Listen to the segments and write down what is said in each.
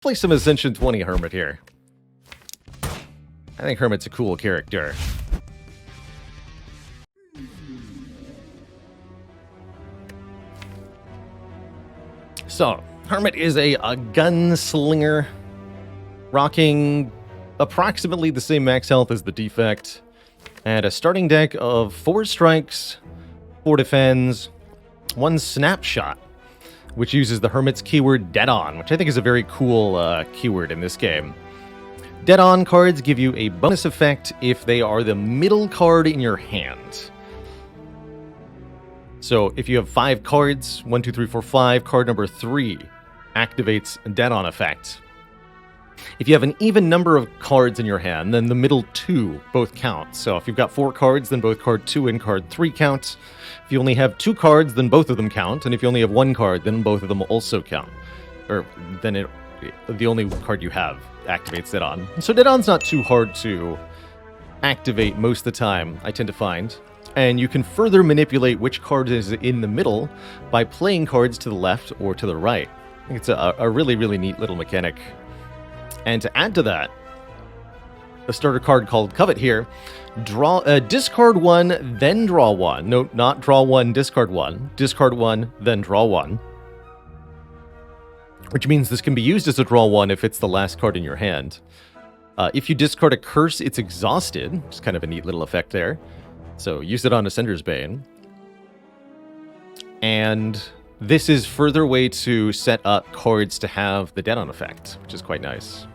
Play some Ascension 20 Hermit here. I think Hermit's a cool character. So, Hermit is a gunslinger, rocking approximately the same max health as the Defect, and a starting deck of 4 strikes, 4 defends, 1 snapshot, which uses the Hermit's keyword Dead On, which I think is a very cool keyword in this game. Dead On cards give you a bonus effect if they are the middle card in your hand. So if you have 5 cards, 1, 2, 3, 4, 5, card number 3 activates Dead On effect. If you have an even number of cards in your hand, then the middle 2 both count. So if you've got 4 cards, then both card 2 and card 3 count. If you only have 2 cards, then both of them count. And if you only have 1 card, then both of them also count. Or then the only card you have activates Dead On. So Dead On's not too hard to activate most of the time, I tend to find. And you can further manipulate which card is in the middle by playing cards to the left or to the right. I think it's a really, really neat little mechanic. And to add to that, a starter card called Covet here, discard 1, then draw 1. No, not draw 1, discard 1. Discard 1, then draw 1. Which means this can be used as a draw 1 if it's the last card in your hand. If you discard a curse, it's exhausted. Which is kind of a neat little effect there. So use it on Ascender's Bane. And this is further way to set up cards to have the Dead On effect, which is quite nice.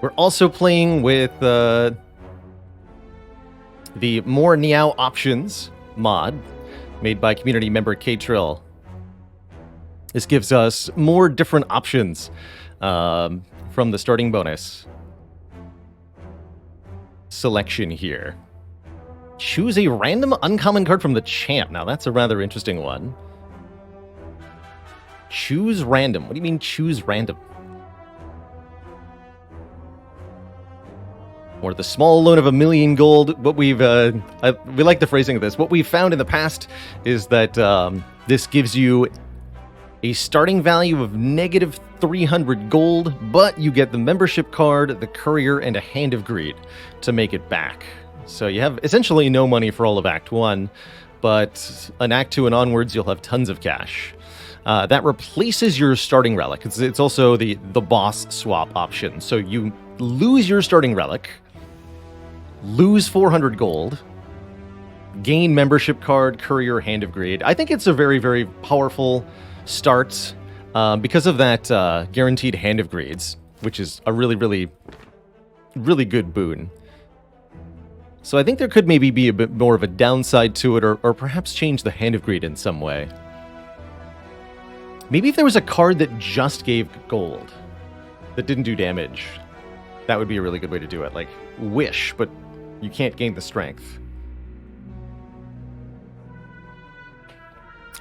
We're also playing with the More Niao Options mod made by community member K-Trill. This gives us more different options from the starting bonus selection here. Choose a random uncommon card from the champ. Now that's a rather interesting one. Choose random. What do you mean choose random? Or the small loan of 1,000,000 gold. What we like the phrasing of this. What we've found in the past is that this gives you a starting value of negative 300 gold, but you get the membership card, the courier, and a Hand of Greed to make it back. So you have essentially no money for all of Act 1, but in Act 2 and onwards, you'll have tons of cash. That replaces your starting relic. It's also the boss swap option. So you lose your starting relic, lose 400 gold, gain membership card, courier, Hand of Greed. I think it's a very, very powerful start because of that guaranteed Hand of Greeds, which is a really, really, really good boon. So I think there could maybe be a bit more of a downside to it, or perhaps change the Hand of Greed in some way. Maybe if there was a card that just gave gold, that didn't do damage, that would be a really good way to do it. Like Wish, but you can't gain the strength.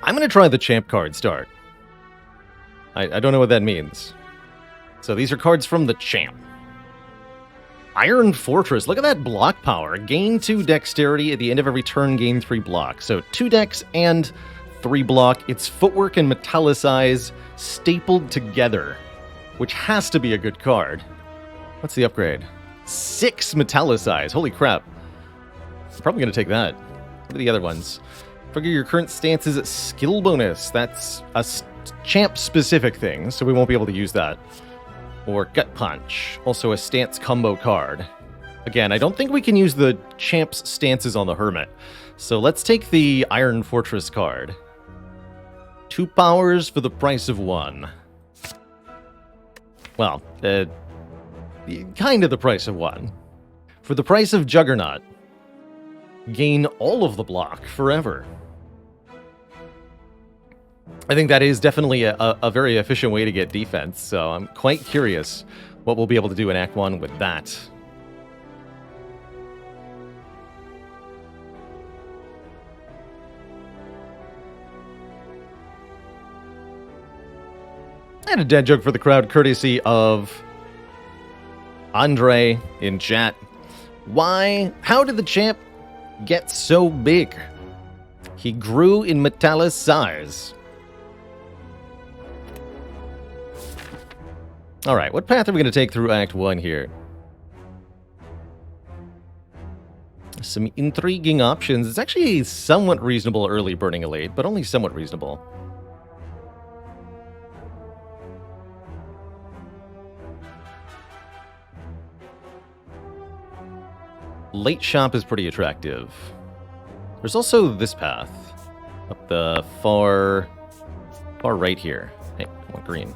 I'm going to try the champ card start. I don't know what that means. So these are cards from the champ. Iron Fortress. Look at that block power. Gain 2 dexterity at the end of every turn, gain 3 block. So 2 dex and 3 block. It's footwork and metallicize stapled together, which has to be a good card. What's the upgrade? 6 metallicize. Holy crap. I'm probably going to take that. What are the other ones? Figure your current stances at skill bonus. That's a champ-specific thing, so we won't be able to use that. Or Gut Punch. Also a stance combo card. Again, I don't think we can use the champ's stances on the Hermit. So let's take the Iron Fortress card. 2 powers for the price of 1. Well, kind of the price of 1. For the price of Juggernaut, gain all of the block forever. I think that is definitely a very efficient way to get defense, so I'm quite curious what we'll be able to do in Act 1 with that. And a dad joke for the crowd, courtesy of Andre in chat. How did the champ get so big? He grew in Metallis size. Alright, what path are we going to take through Act 1 here? Some intriguing options. It's actually a somewhat reasonable early Burning Elite, but only somewhat reasonable. Late shop is pretty attractive. There's also this path up the far right here. Hey, I want green.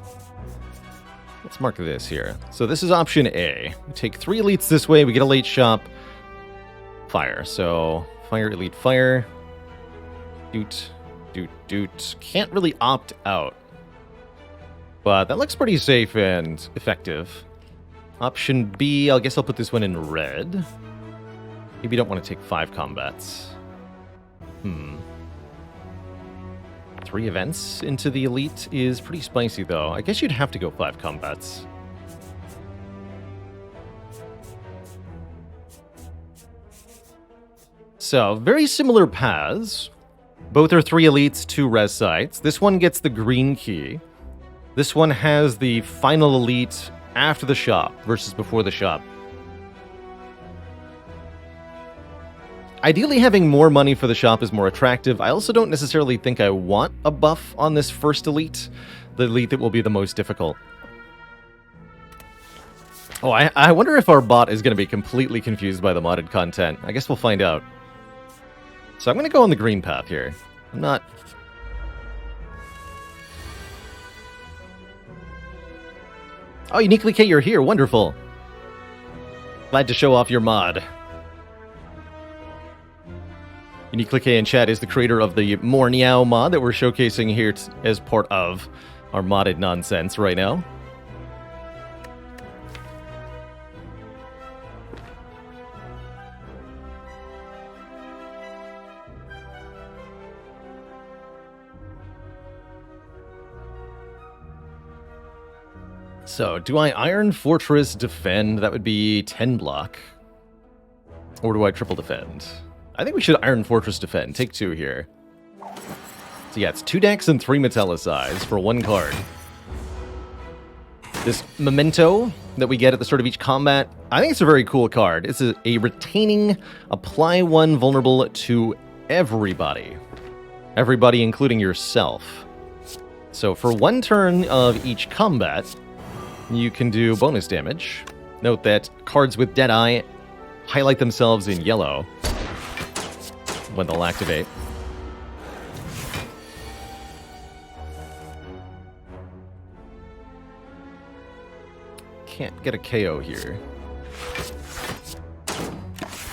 Let's mark this here. So this is option A. We take 3 elites this way, we get a late shop. Fire. So fire, elite, fire. Doot, doot, doot. Can't really opt out. But that looks pretty safe and effective. Option B, I guess I'll put this one in red. Maybe you don't want to take 5 combats. 3 events into the elite is pretty spicy, though. I guess you'd have to go 5 combats. So, very similar paths. Both are 3 elites, 2 res sites. This one gets the green key. This one has the final elite after the shop versus before the shop. Ideally, having more money for the shop is more attractive. I also don't necessarily think I want a buff on this first elite, the elite that will be the most difficult. Oh, I wonder if our bot is going to be completely confused by the modded content. I guess we'll find out. So I'm going to go on the green path here. I'm not... Oh, Uniquely K, you're here. Wonderful. Glad to show off your mod. Uniquely K in chat is the creator of the More Meow mod that we're showcasing here as part of our modded nonsense right now. So, do I Iron Fortress defend? That would be 10 block. Or do I triple defend? I think we should Iron Fortress defend. Take 2 here. So yeah, it's 2 decks and 3 Metallicize for 1 card. This memento that we get at the start of each combat, I think it's a very cool card. It's a retaining, apply 1 vulnerable to everybody. Everybody, including yourself. So for 1 turn of each combat, you can do bonus damage. Note that cards with Deadeye highlight themselves in yellow when they'll activate. Can't get a KO here.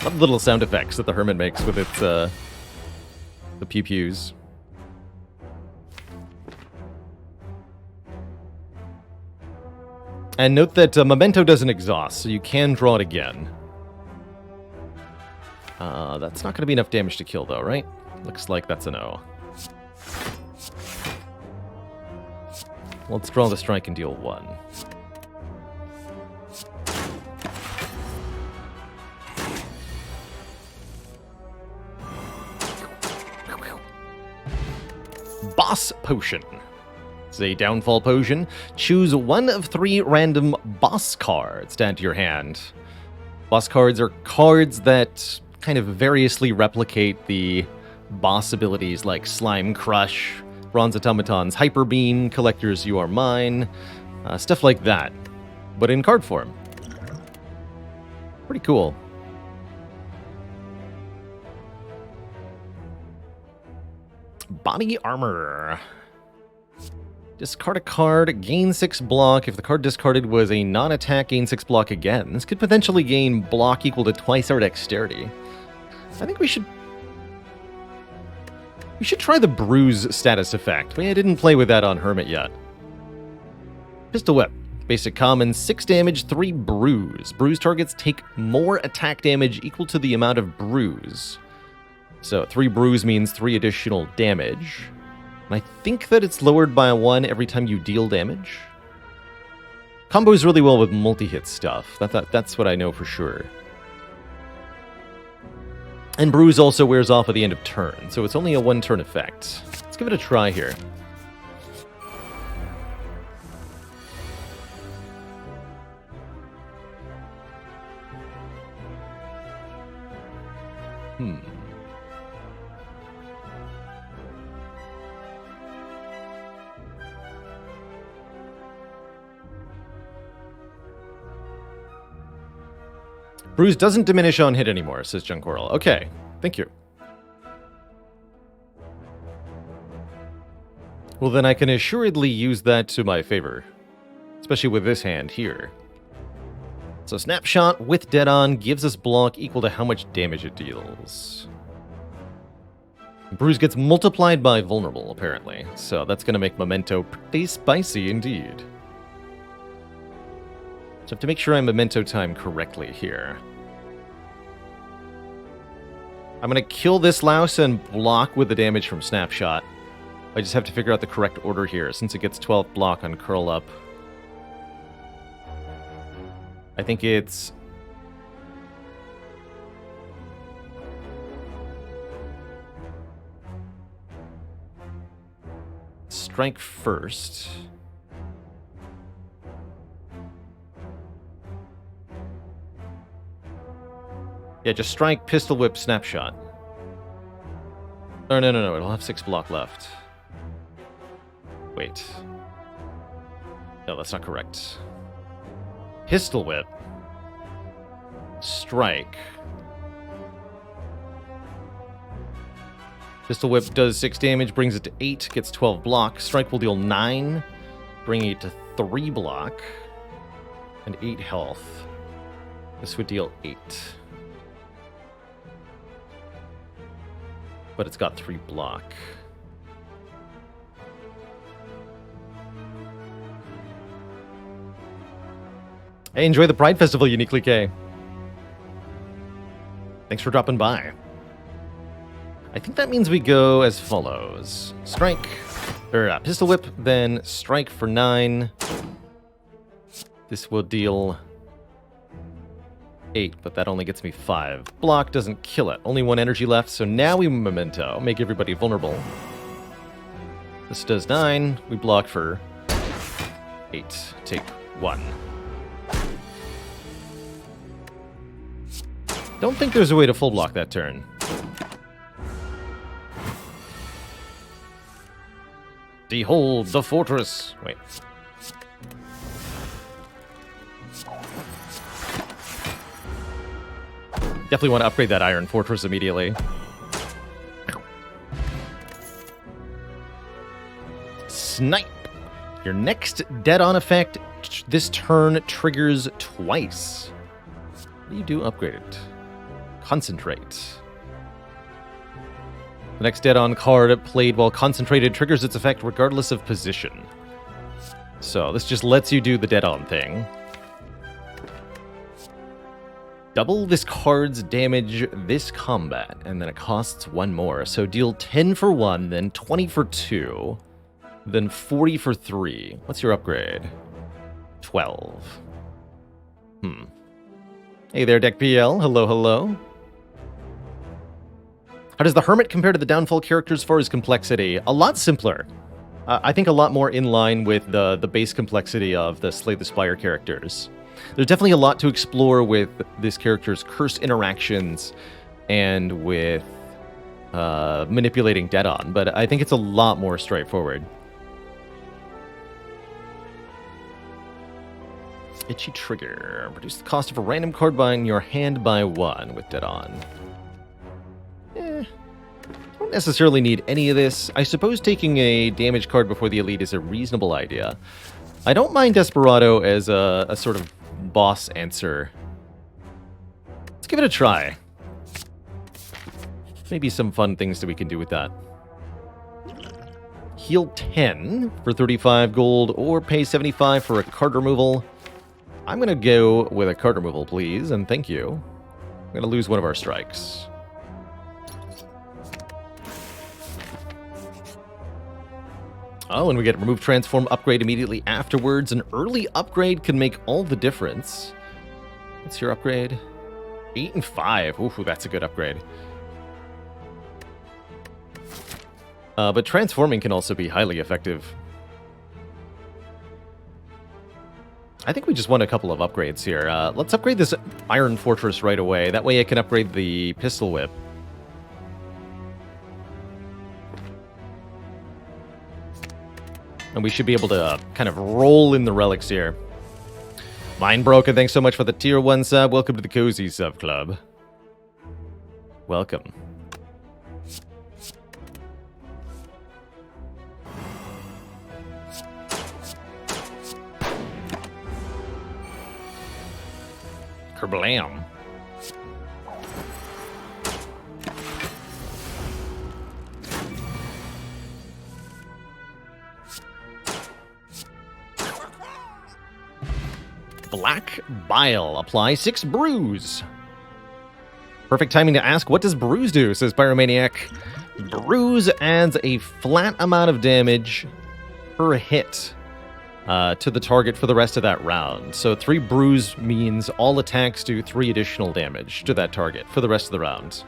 Love the little sound effects that the Hermit makes with its the pew-pews. And note that Memento doesn't exhaust, so you can draw it again. That's not going to be enough damage to kill, though, right? Looks like that's a no. Let's draw the strike and deal 1. Boss Potion. It's a downfall potion. Choose 1 of 3 random boss cards to add to your hand. Boss cards are cards that kind of variously replicate the boss abilities like Slime Crush, Bronze Automaton's Hyper Beam, Collector's You Are Mine, stuff like that, but in card form. Pretty cool. Body Armor. Discard a card, gain 6 block. If the card discarded was a non-attack, gain 6 block again. This could potentially gain block equal to twice our dexterity. I think we should try the bruise status effect. I didn't play with that on Hermit yet. Pistol Whip. Basic common, 6 damage, 3 bruise. Bruise targets take more attack damage equal to the amount of bruise. So 3 bruise means 3 additional damage. And I think that it's lowered by 1 every time you deal damage. Combos really well with multi-hit stuff. That's what I know for sure. And Bruise also wears off at the end of turn, so it's only a one-turn effect. Let's give it a try here. Bruise doesn't diminish on hit anymore, says Juncoral. Okay, thank you. Well, then I can assuredly use that to my favor. Especially with this hand here. So Snapshot with Dead On gives us block equal to how much damage it deals. Bruise gets multiplied by Vulnerable, apparently. So that's going to make Memento pretty spicy indeed. So I have to make sure I Memento time correctly here. I'm going to kill this louse and block with the damage from Snapshot. I just have to figure out the correct order here, since it gets 12 block on Curl Up. I think it's... Strike first. Yeah, just strike, pistol whip, snapshot. Oh, no, it'll have 6 block left. Wait. No, that's not correct. Pistol whip. Strike. Pistol whip does 6 damage, brings it to 8, gets 12 block. Strike will deal 9, bringing it to 3 block. And 8 health. This would deal 8. But it's got 3 block. Hey, enjoy the Pride Festival, Uniquely K. Thanks for dropping by. I think that means we go as follows. Strike, or pistol whip, then strike for 9. This will deal 8, but that only gets me 5. Block doesn't kill it. Only 1 energy left, so now we Memento. Make everybody vulnerable. This does 9. We block for 8. Take 1. Don't think there's a way to full block that turn. Behold the fortress. Wait. Definitely want to upgrade that Iron Fortress immediately. Snipe. Your next dead-on effect this turn triggers twice. What do you do? Upgrade it. Concentrate. The next dead-on card played while concentrated triggers its effect regardless of position. So this just lets you do the dead-on thing. Double this card's damage this combat, and then it costs 1 more. So deal 10 for 1, then 20 for 2, then 40 for 3. What's your upgrade? 12. Hey there, Deck PL. Hello, hello. How does the Hermit compare to the Downfall characters as far as complexity? A lot simpler. I think a lot more in line with the base complexity of the Slay the Spire characters. There's definitely a lot to explore with this character's curse interactions and with manipulating dead-on, but I think it's a lot more straightforward. Itchy Trigger. Reduce the cost of a random card in your hand by 1 with dead-on. Don't necessarily need any of this. I suppose taking a damage card before the elite is a reasonable idea. I don't mind Desperado as a sort of boss answer. Let's give it a try. Maybe some fun things that we can do with that. Heal 10 for 35 gold, or pay 75 for a card removal. I'm going to go with a card removal, please, and thank you. I'm going to lose one of our strikes. Oh, and we get remove transform upgrade immediately afterwards. An early upgrade can make all the difference. What's your upgrade? 8 and 5. Ooh, that's a good upgrade. But transforming can also be highly effective. I think we just want a couple of upgrades here. Let's upgrade this Iron Fortress right away. That way I can upgrade the Pistol Whip. And we should be able to kind of roll in the relics here. Mind Broken, thanks so much for the tier 1 sub. Welcome to the Cozy Sub Club. Welcome. Kerblam. Black Bile. Apply 6 bruise. Perfect timing to ask, what does bruise do, says Pyromaniac. Bruise adds a flat amount of damage per hit to the target for the rest of that round. So 3 bruise means all attacks do 3 additional damage to that target for the rest of the round.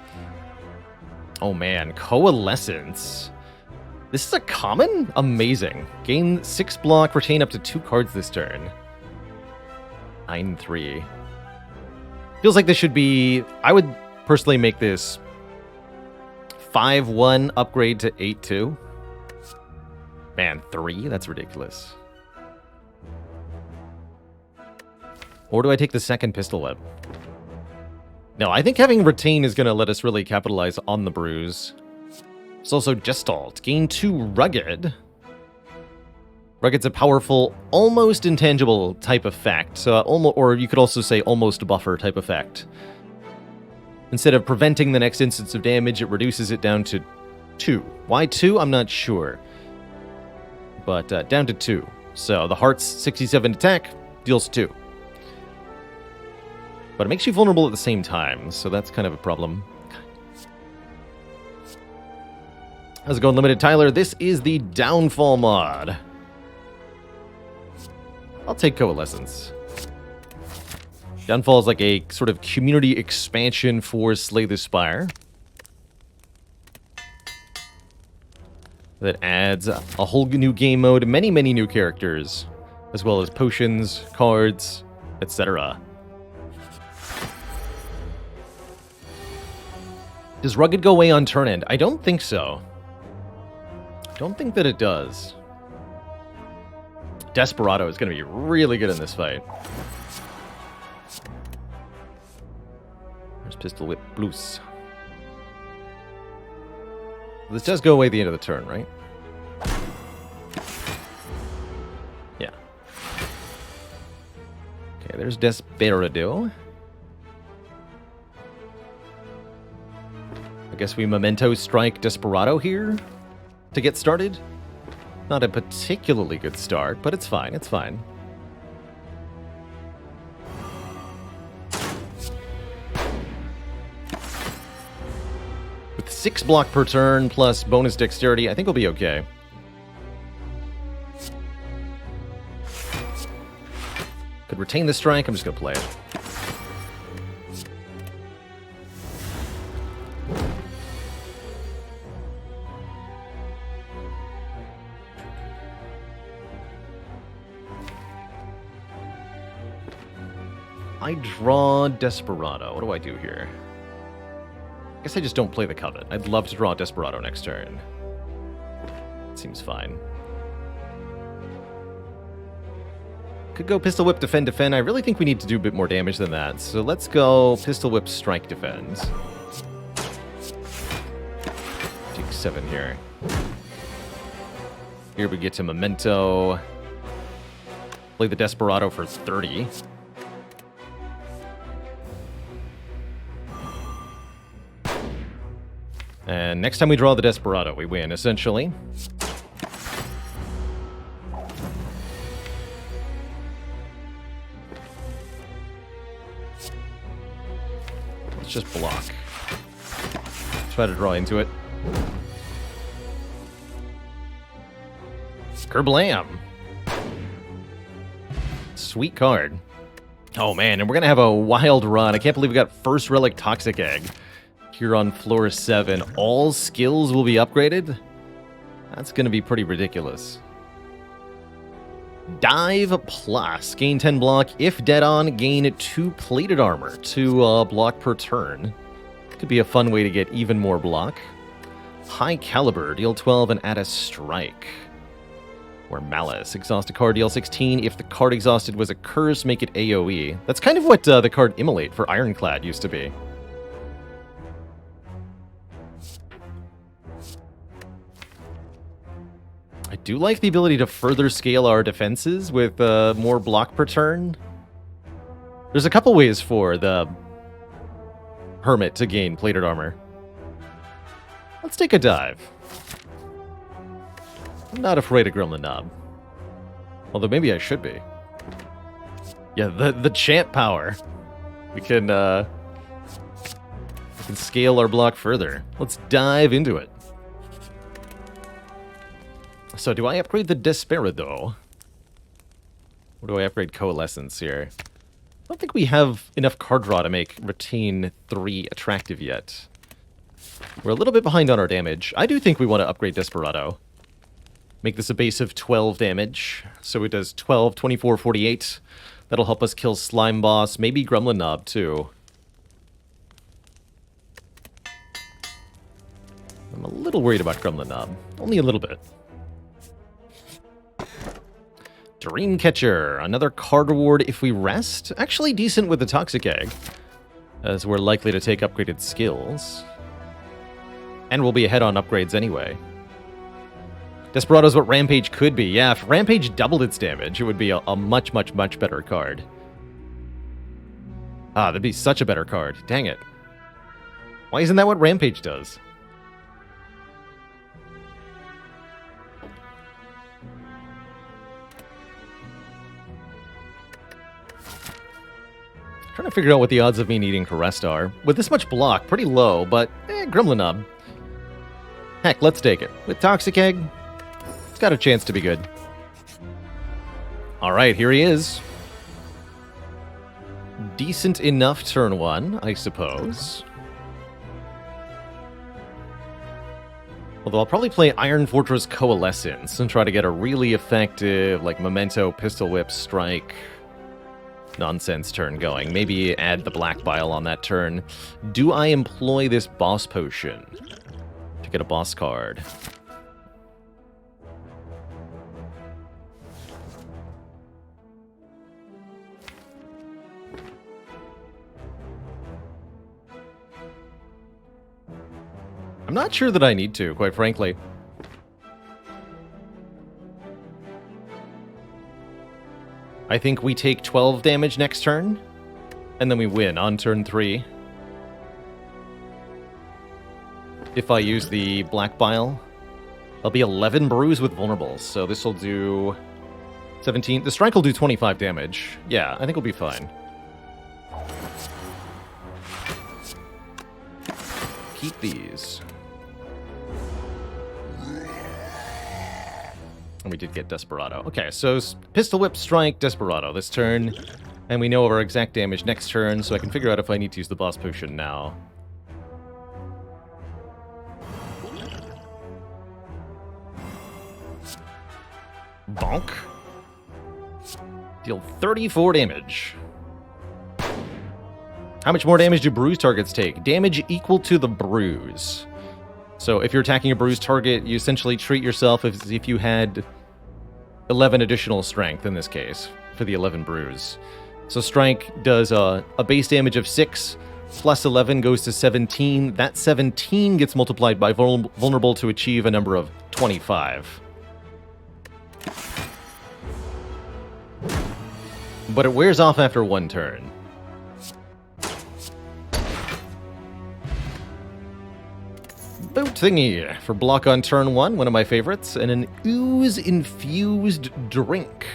Oh man, Coalescence. This is a common? Amazing. Gain 6 block, retain up to 2 cards this turn. 9-3. Feels like this should be... I would personally make this 5-1 upgrade to 8-2. Man, 3? That's ridiculous. Or do I take the second Pistol Whip? No, I think having Retain is going to let us really capitalize on the bruise. It's also Gestalt. Gain 2 Rugged. Rugged's a powerful, almost intangible type effect. So, or you could also say almost buffer type effect. Instead of preventing the next instance of damage, it reduces it down to 2. Why 2? I'm not sure. But down to 2. So the Heart's 67 attack deals 2. But it makes you vulnerable at the same time, so that's kind of a problem. How's it going, Limited Tyler? This is the Downfall mod. I'll take Coalescence. Downfall is like a sort of community expansion for Slay the Spire that adds a whole new game mode, many new characters, as well as potions, cards, etc. Does Rugged go away on turn end? I don't think so. Don't think that it does. Desperado is going to be really good in this fight. There's Pistol Whip Blues. This does go away at the end of the turn, right? Yeah. Okay, there's Desperado. I guess we Memento Strike Desperado here to get started. Not a particularly good start, but it's fine, it's fine. With 6 block per turn plus bonus dexterity, I think we'll be okay. Could retain the strike, I'm just gonna play it. I draw Desperado. What do I do here? I guess I just don't play the Covet. I'd love to draw Desperado next turn. Seems fine. Could go Pistol Whip, Defend. I really think we need to do a bit more damage than that. So let's go Pistol Whip, Strike, Defend. Take 7 here. Here we get to Memento. Play the Desperado for 30. And next time we draw the Desperado, we win, essentially. Let's just block. Try to draw into it. Kerblam! Sweet card. Oh man, and we're gonna have a wild run. I can't believe we got first relic Toxic Egg here on floor 7. All skills will be upgraded? That's gonna be pretty ridiculous. Dive Plus. Gain 10 block. If dead on, gain 2 plated armor. 2 block per turn. Could be a fun way to get even more block. High Caliber. Deal 12 and add a strike. Or Malice. Exhaust a card. Deal 16. If the card exhausted was a curse, make it AoE. That's kind of what the card Immolate for Ironclad used to be. I do like the ability to further scale our defenses with more block per turn. There's a couple ways for the Hermit to gain plated armor. Let's take a dive. I'm not afraid of Gremlin Knob. Although maybe I should be. Yeah, the chant power. We can scale our block further. Let's dive into it. So do I upgrade the Desperado? Or do I upgrade Coalescence here? I don't think we have enough card draw to make Retain 3 attractive yet. We're a little bit behind on our damage. I do think we want to upgrade Desperado. Make this a base of 12 damage. So it does 12, 24, 48. That'll help us kill Slime Boss, maybe Gremlin Knob too. I'm a little worried about Gremlin Knob. Only a little bit. Dreamcatcher, another card reward if we rest. Actually decent with the Toxic Egg, as we're likely to take upgraded skills. And we'll be ahead on upgrades anyway. Desperado's what Rampage could be. Yeah, if Rampage doubled its damage, it would be a much, much, much better card. Ah, that'd be such a better card. Dang it. Why isn't that what Rampage does? Trying to figure out what the odds of me needing Caressed are. With this much block, pretty low, but Gremlin Knob. Heck, let's take it. With Toxic Egg, it's got a chance to be good. Alright, here he is. Decent enough turn 1, I suppose. Although I'll probably play Iron Fortress Coalescence and try to get a really effective, like, Memento, Pistol Whip, Strike nonsense turn going. Maybe add the Black Bile on that turn. Do I employ this Boss Potion to get a boss card? I'm not sure that I need to, quite frankly. I think we take 12 damage next turn, and then we win on turn 3. If I use the Black Bile, I'll be 11 bruise with vulnerables, so this will do 17. The strike will do 25 damage. Yeah, I think we'll be fine. Keep these. And we did get Desperado. Okay, so Pistol Whip, Strike, Desperado this turn. And we know our exact damage next turn, so I can figure out if I need to use the Boss Potion now. Bonk. Deal 34 damage. How much more damage do bruise targets take? Damage equal to the bruise. So if you're attacking a bruised target, you essentially treat yourself as if you had 11 additional strength in this case, for the 11 bruise. So strike does a base damage of 6, plus 11 goes to 17. That 17 gets multiplied by vulnerable to achieve a number of 25. But it wears off after one turn. Boot thingy for block on turn 1, one of my favorites, and an ooze-infused drink.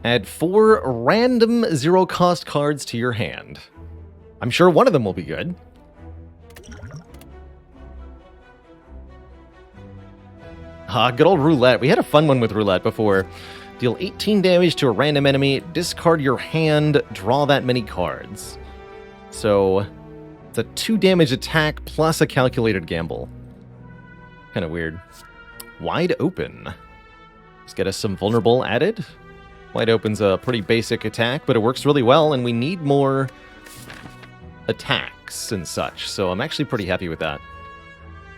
Add 4 random zero-cost cards to your hand. I'm sure one of them will be good. Ah, good old roulette. We had a fun one with roulette before. Deal 18 damage to a random enemy, discard your hand, draw that many cards. So, it's a 2 damage attack plus a calculated gamble. Kind of weird. Wide Open. Let's get us some vulnerable added. Wide Open's a pretty basic attack, but it works really well, and we need more attacks and such, so I'm actually pretty happy with that.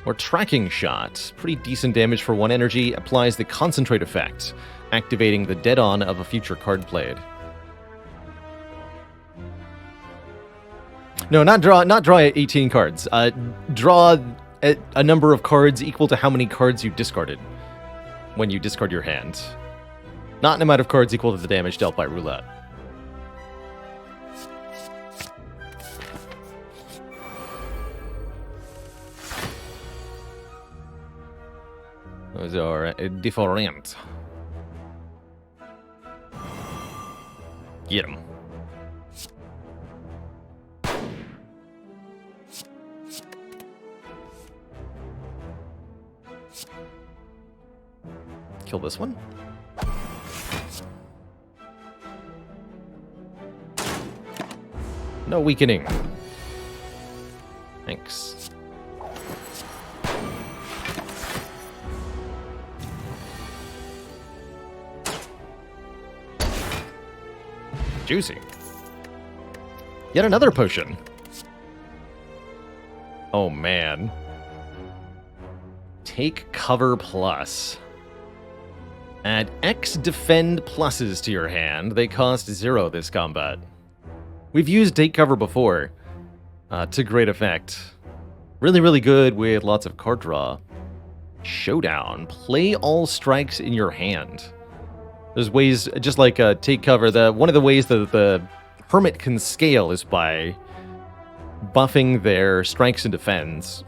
Or Tracking Shot. Pretty decent damage for 1 energy. Applies the Concentrate effect, activating the dead-on of a future card played. No, not draw 18 cards. Draw a number of cards equal to how many cards you discarded when you discard your hand. Not an amount of cards equal to the damage dealt by roulette. Those are different. Get him. Kill this one. No weakening. Thanks. Juicy. Yet another potion. Oh man. Take cover plus. Add X defend pluses to your hand. They cost 0 this combat. We've used take cover before. To great effect. Really, really good with lots of card draw. Showdown. Play all strikes in your hand. There's ways, just like take cover, one of the ways that the Hermit can scale is by buffing their strikes and defends.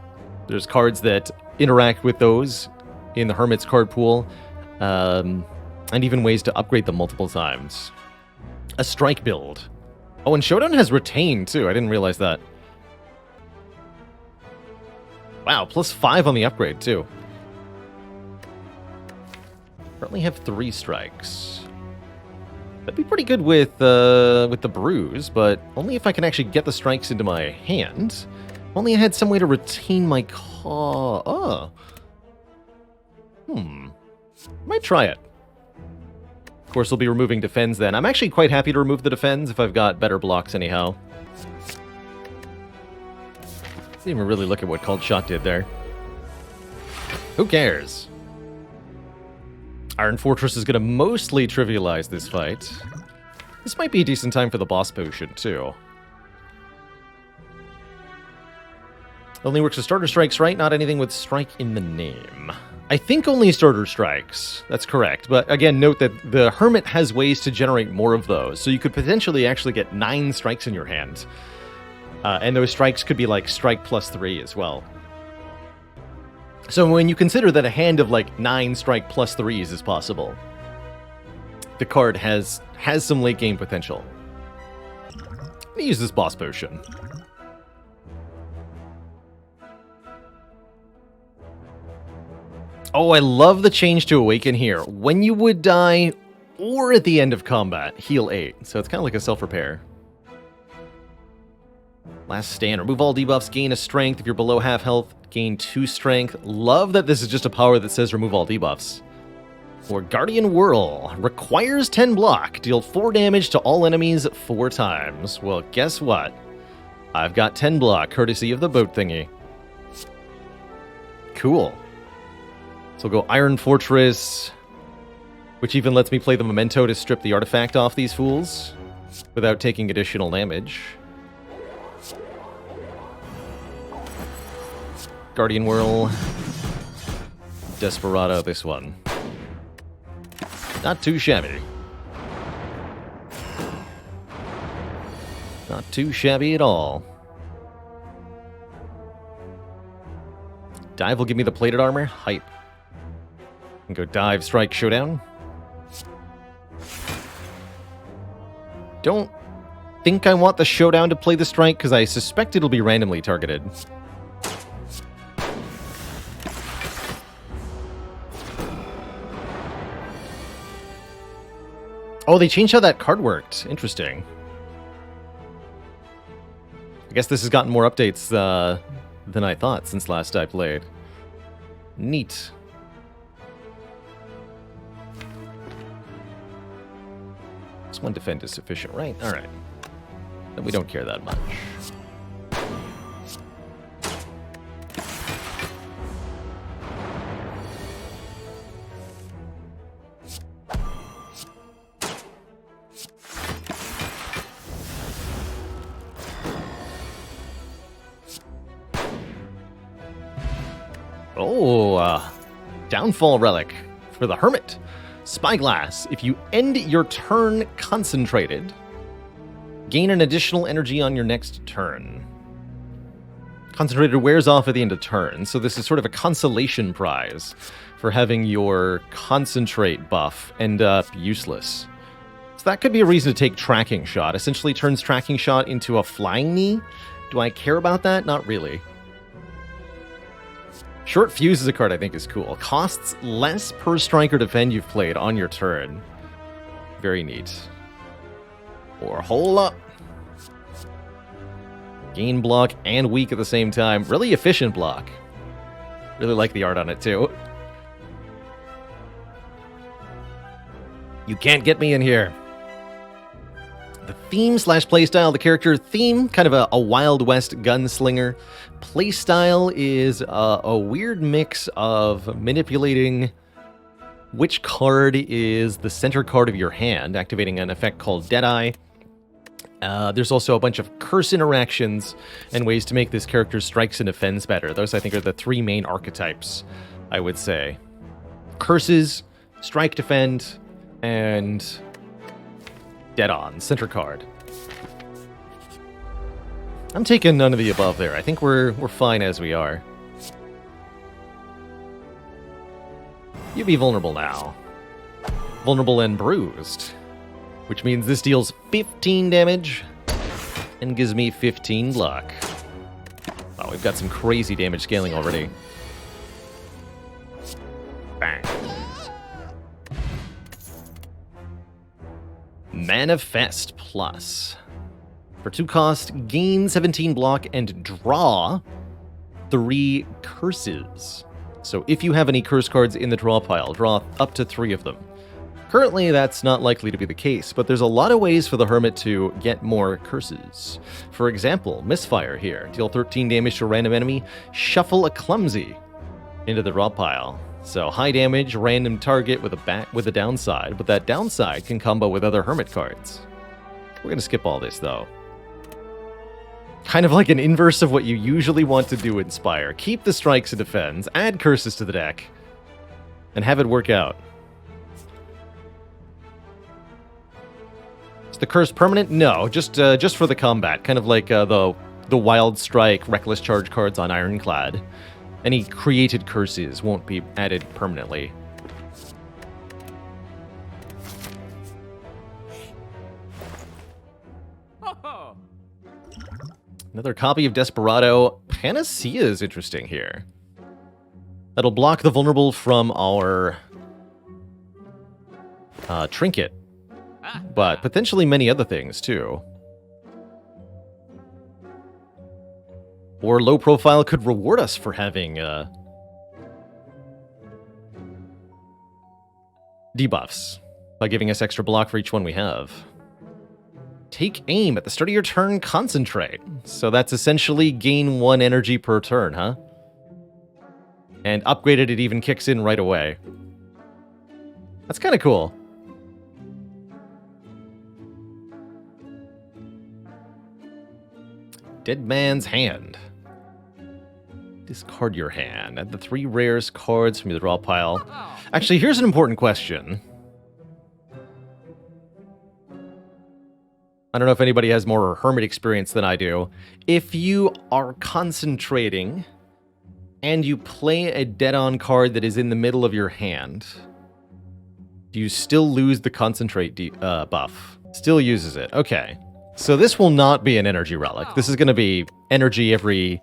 There's cards that interact with those in the Hermit's card pool, and even ways to upgrade them multiple times. A strike build. Oh, and Showdown has retain too, I didn't realize that. Wow, +5 on the upgrade too. Currently have 3 strikes. That'd be pretty good with the bruise, but only if I can actually get the strikes into my hand. If only I had some way to retain my call. Oh. Might try it. Of course, we'll be removing defends then. I'm actually quite happy to remove the defends if I've got better blocks anyhow. Didn't even really look at what Cult Shot did there. Who cares? Iron Fortress is going to mostly trivialize this fight. This might be a decent time for the boss potion, too. Only works with starter strikes, right? Not anything with strike in the name. I think only starter strikes. That's correct. But again, note that the Hermit has ways to generate more of those. So you could potentially actually get 9 strikes in your hand. And those strikes could be like strike +3 as well. So when you consider that a hand of like 9 strike +3s is possible, the card has some late game potential. I'm gonna use this boss potion. Oh, I love the change to Awaken here. When you would die, or at the end of combat, heal 8. So it's kind of like a self-repair. Last Stand. Remove all debuffs, gain a strength. If you're below half health, gain 2 strength. Love that this is just a power that says remove all debuffs. Or Guardian Whirl. Requires 10 block. Deal 4 damage to all enemies 4 times. Well, guess what? I've got 10 block, courtesy of the boat thingy. Cool. So we'll go Iron Fortress, which even lets me play the Memento to strip the artifact off these fools without taking additional damage. Guardian Whirl. Desperado, this one. Not too shabby. Not too shabby at all. Dive will give me the plated armor. Hype. And go dive, strike, showdown. Don't think I want the showdown to play the strike, because I suspect it'll be randomly targeted. Oh, they changed how that card worked. Interesting. I guess this has gotten more updates than I thought since last I played. Neat. This one defend is sufficient, right? Alright. Then we don't care that much. Oh, downfall relic for the Hermit. Spyglass. If you end your turn concentrated, gain an additional energy on your next turn. Concentrated wears off at the end of turn, so this is sort of a consolation prize for having your concentrate buff end up useless. So that could be a reason to take Tracking Shot. Essentially turns Tracking Shot into a Flying Knee. Do I care about that? Not really. Short Fuse is a card I think is cool. Costs less per strike or defend you've played on your turn. Very neat. Or Hole Up. Gain block and weak at the same time. Really efficient block. Really like the art on it too. You can't get me in here. The theme / playstyle, the character theme, kind of a Wild West gunslinger. Playstyle is a weird mix of manipulating which card is the center card of your hand, activating an effect called Deadeye. There's also a bunch of curse interactions and ways to make this character's strikes and defends better. Those, I think, are the three main archetypes, I would say. Curses, strike, defend, and dead on, center card. I'm taking none of the above there. I think we're fine as we are. You be vulnerable now. Vulnerable and bruised. Which means this deals 15 damage and gives me 15 block. Oh, we've got some crazy damage scaling already. Bang. Manifest Plus. For 2 cost, gain 17 block and draw 3 curses. So if you have any curse cards in the draw pile, draw up to 3 of them. Currently, that's not likely to be the case, but there's a lot of ways for the Hermit to get more curses. For example, Misfire here. Deal 13 damage to a random enemy, shuffle a Clumsy into the draw pile. So high damage, random target with a downside, but that downside can combo with other Hermit cards. We're going to skip all this, though. Kind of like an inverse of what you usually want to do in Spire. Keep the strikes and defends, add curses to the deck, and have it work out. Is the curse permanent? No, just for the combat. Kind of like the Wild Strike, Reckless Charge cards on Ironclad. Any created curses won't be added permanently. Another copy of Desperado. Panacea is interesting here. That'll block the vulnerable from our trinket, but potentially many other things too. Or low profile could reward us for having debuffs by giving us extra block for each one we have. Take aim at the start of your turn, concentrate. So that's essentially gain 1 energy per turn, huh? And upgraded, it even kicks in right away. That's kind of cool. Dead Man's Hand. Discard your hand. Add the 3 rarest cards from your draw pile. Actually, here's an important question. I don't know if anybody has more Hermit experience than I do. If you are concentrating and you play a dead-on card that is in the middle of your hand, do you still lose the concentrate buff? Still uses it. Okay. So this will not be an energy relic. This is going to be energy every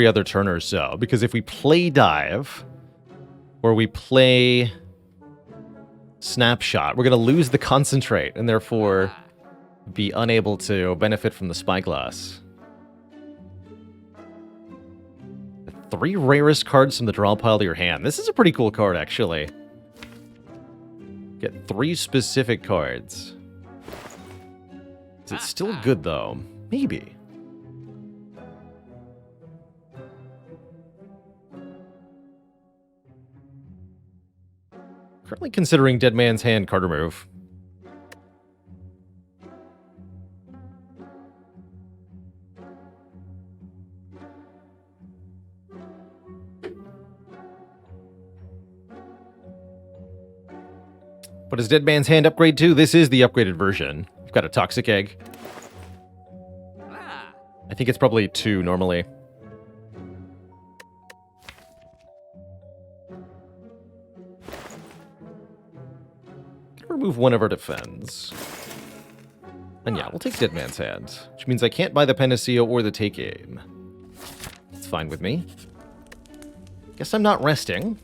other turn or so. Because if we play dive, or we play snapshot. We're going to lose the concentrate and therefore be unable to benefit from the spyglass. The 3 rarest cards from the draw pile of your hand. This is a pretty cool card, actually. Get 3 specific cards. Is it still good, though? Maybe. Currently considering Dead Man's Hand card remove. What does Dead Man's Hand upgrade to? This is the upgraded version. We've got a Toxic Egg. I think it's probably 2 normally. Remove 1 of our defense. And yeah, we'll take Dead Man's Hand, which means I can't buy the Panacea or the Take Aim. It's fine with me. Guess I'm not resting.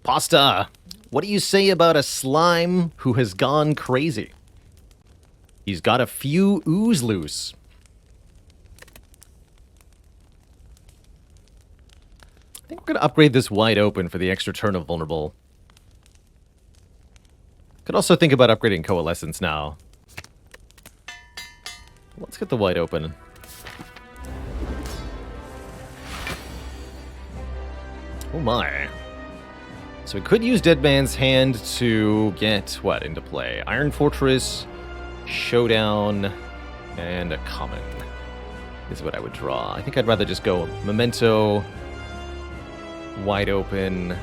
Pasta, what do you say about a slime who has gone crazy? He's got a few ooze loose. I think we're going to upgrade this wide open for the extra turn of vulnerable. Could also think about upgrading Coalescence now. Let's get the wide open. Oh my. So we could use Dead Man's Hand to get, what, into play? Iron Fortress, Showdown, and a common is what I would draw. I think I'd rather just go Memento, wide open,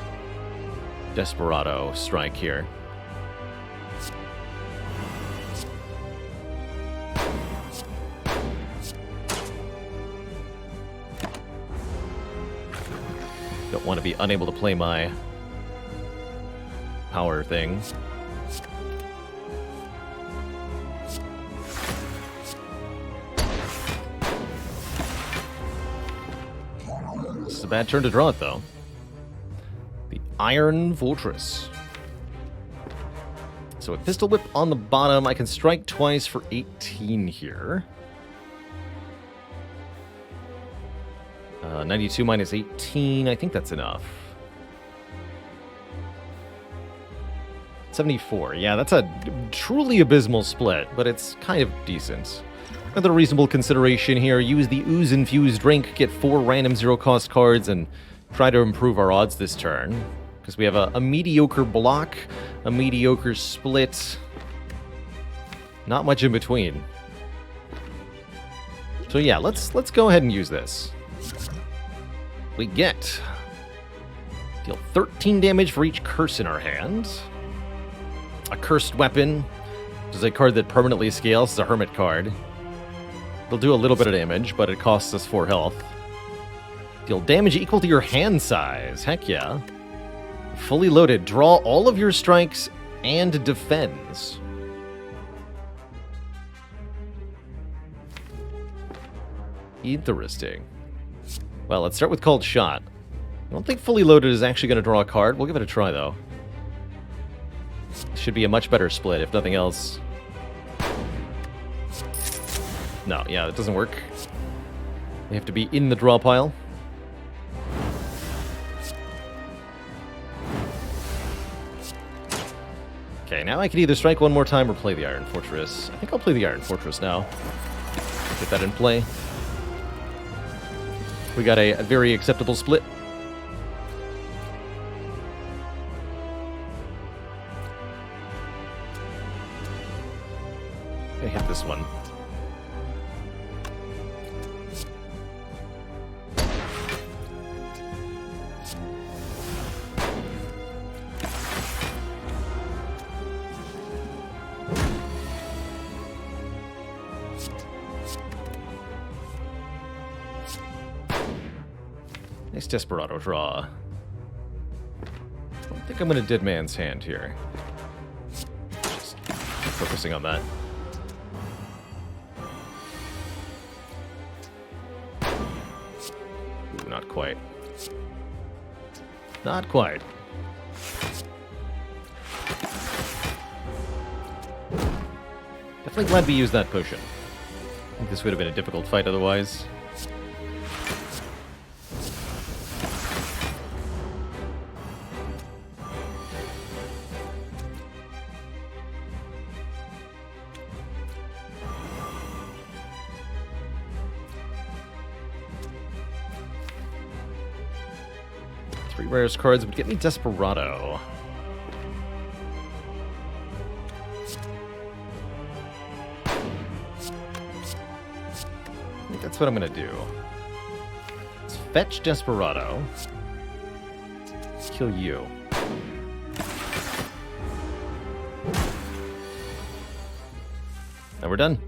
Desperado, strike here. Don't want to be unable to play my power thing. This is a bad turn to draw it, though. The Iron Fortress. So a Pistol Whip on the bottom. I can strike twice for 18 here. 92 minus 18. I think that's enough. 74. Yeah, that's a truly abysmal split, but it's kind of decent. Another reasonable consideration here, use the Ooze-infused drink, get 4 random 0-cost cards, and try to improve our odds this turn. Because we have a mediocre block, a mediocre split, not much in between. So yeah, let's go ahead and use this. We get deal 13 damage for each curse in our hand. A Cursed Weapon, which is a card that permanently scales. It's a Hermit card. It'll do a little bit of damage, but it costs us 4 health. Deal damage equal to your hand size. Heck yeah. Fully loaded. Draw all of your strikes and defends. Interesting. Well, let's start with Called Shot. I don't think Fully Loaded is actually going to draw a card. We'll give it a try, though. Should be a much better split, if nothing else. No, yeah, it doesn't work. We have to be in the draw pile. Okay, now I can either strike one more time or play the Iron Fortress. I think I'll play the Iron Fortress now. Get that in play. We got a very acceptable split. I hit this one. Nice Desperado draw. I don't think I'm going to Dead Man's Hand here. Just focusing on that. Ooh, not quite. Not quite. Definitely glad we used that potion. I think this would have been a difficult fight otherwise. Three rarest cards would get me Desperado. I think that's what I'm going to do. Let's fetch Desperado. Kill you. And we're done.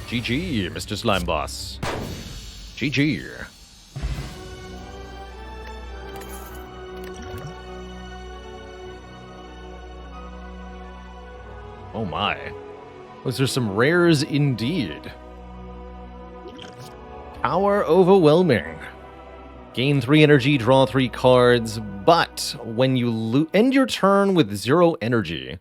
GG, Mr. Slime Boss. GG. Oh my. Those are some rares indeed. Power Overwhelming. Gain 3 energy, draw 3 cards, but when you end your turn with 0 energy,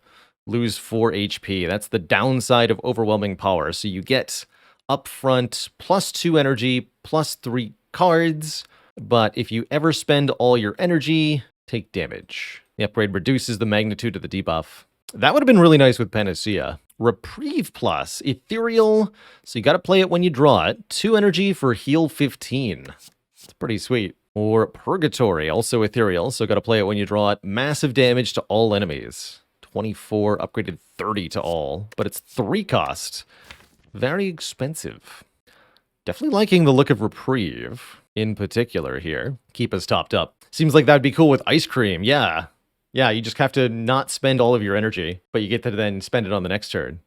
lose 4 HP. That's the downside of Overwhelming Power. So you get upfront +2 energy, +3 cards, but if you ever spend all your energy, take damage. The upgrade reduces the magnitude of the debuff. That would have been really nice with Panacea. Reprieve Plus, Ethereal, so you gotta play it when you draw it. 2 energy for heal 15. It's pretty sweet. Or Purgatory, also Ethereal, so gotta play it when you draw it. Massive damage to all enemies. 24, upgraded 30 to all, but it's 3 cost. Very expensive. Definitely liking the look of Reprieve in particular here. Keep us topped up. Seems like that'd be cool with Ice Cream, yeah. Yeah, you just have to not spend all of your energy, but you get to then spend it on the next turn.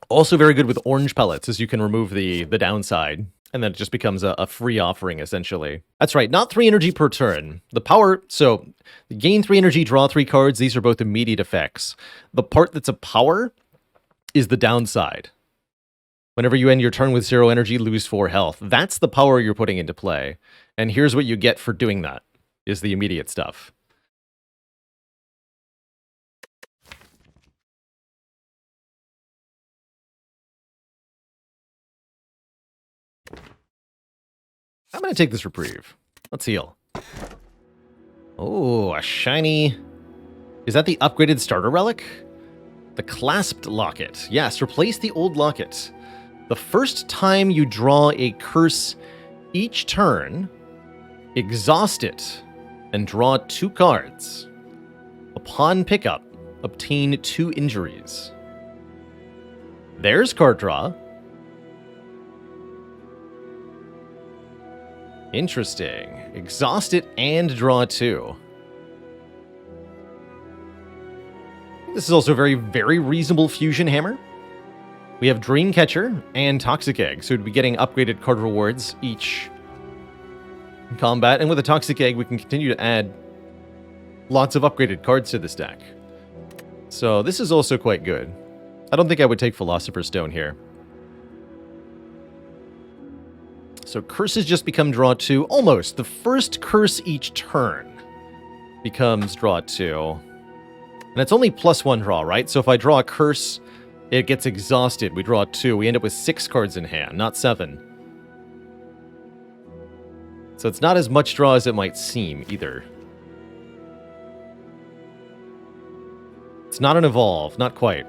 Also very good with Orange Pellets, as you can remove the downside, and then it just becomes a free offering, essentially. That's right, not 3 energy per turn. The power, so gain 3 energy, draw 3 cards. These are both immediate effects. The part that's a power is the downside. Whenever you end your turn with 0 energy, lose 4 health. That's the power you're putting into play. And here's what you get for doing that, is the immediate stuff. I'm going to take this Reprieve. Let's heal. Oh, a shiny... Is that the upgraded starter relic? The Clasped Locket. Yes, replace the old locket. The first time you draw a curse each turn, exhaust it, and draw 2 cards. Upon pickup, obtain 2 injuries. There's card draw. Interesting. Exhaust it and draw 2. This is also a very, very reasonable fusion hammer. We have Dreamcatcher and Toxic Egg, so we'd be getting upgraded card rewards each in combat. And with a Toxic Egg, we can continue to add lots of upgraded cards to this deck. So this is also quite good. I don't think I would take Philosopher's Stone here. So curses just become draw 2. Almost. The first curse each turn becomes draw 2. And it's only +1 draw, right? So if I draw a curse, it gets exhausted. We draw 2. We end up with 6 cards in hand, not 7. So it's not as much draw as it might seem, either. It's not an evolve, not quite.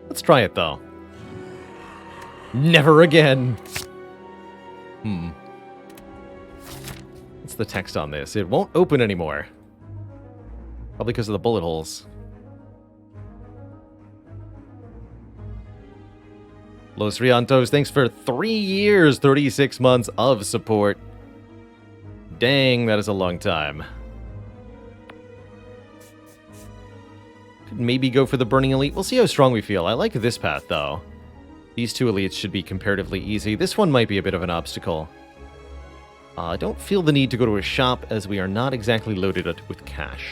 Let's try it, though. Never again. What's the text on this? It won't open anymore. Probably because of the bullet holes. Los Riantos, thanks for 3 years, 36 months of support. Dang, that is a long time. Could maybe go for the Burning Elite. We'll see how strong we feel. I like this path, though. These two elites should be comparatively easy. This one might be a bit of an obstacle. I don't feel the need to go to a shop, as we are not exactly loaded with cash.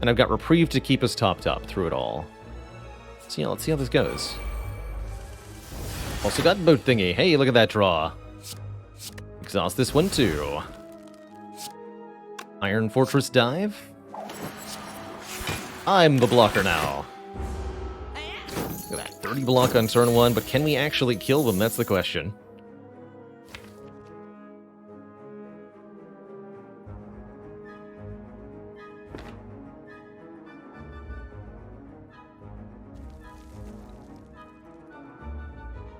And I've got Reprieve to keep us topped up through it all. So yeah, let's see how this goes. Also got Boat Thingy. Hey, look at that draw. Exhaust this one too. Iron Fortress Dive. I'm the blocker now. Look at that, 30 block on turn 1, but can we actually kill them? That's the question.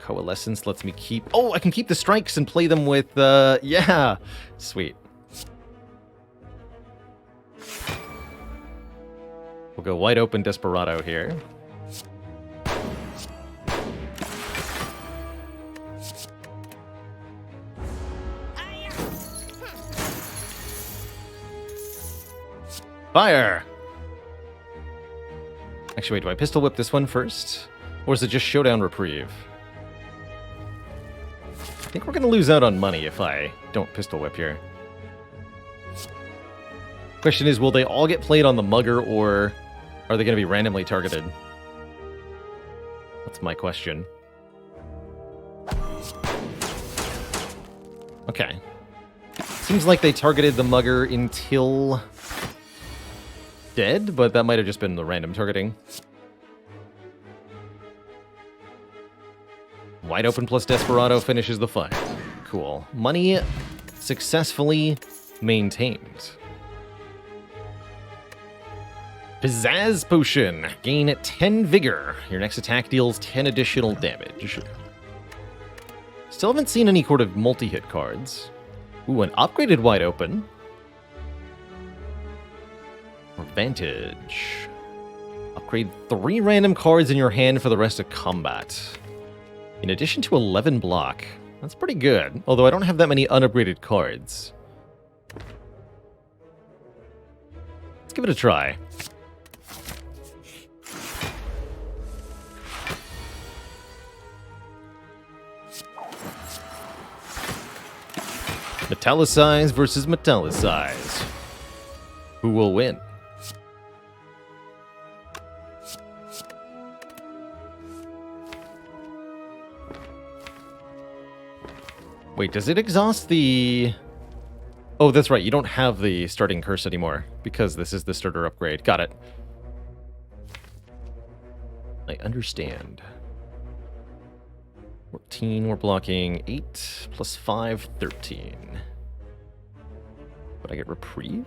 Coalescence lets me keep... Oh, I can keep the strikes and play them with... Yeah! Sweet. We'll go wide open Desperado here. Fire! Actually, wait, do I pistol whip this one first? Or is it just Showdown Reprieve? I think we're going to lose out on money if I don't pistol whip here. Question is, will they all get played on the Mugger, or are they going to be randomly targeted? That's my question. Okay. Seems like they targeted the Mugger until dead, but that might have just been the random targeting. Wide open plus Desperado finishes the fight. Cool. Money successfully maintained. Pizzazz Potion. Gain 10 Vigor. Your next attack deals 10 additional damage. Still haven't seen any sort of multi-hit cards. Ooh, an upgraded Wide Open. Advantage. Upgrade 3 random cards in your hand for the rest of combat. In addition to 11 block. That's pretty good, although I don't have that many unupgraded cards. Let's give it a try. Metallicize versus Metallicize. Who will win? Wait, does it exhaust the... Oh, that's right. You don't have the starting curse anymore because this is the starter upgrade. Got it. I understand. 14, we're blocking 8 plus 5, 13. Would I get Reprieve?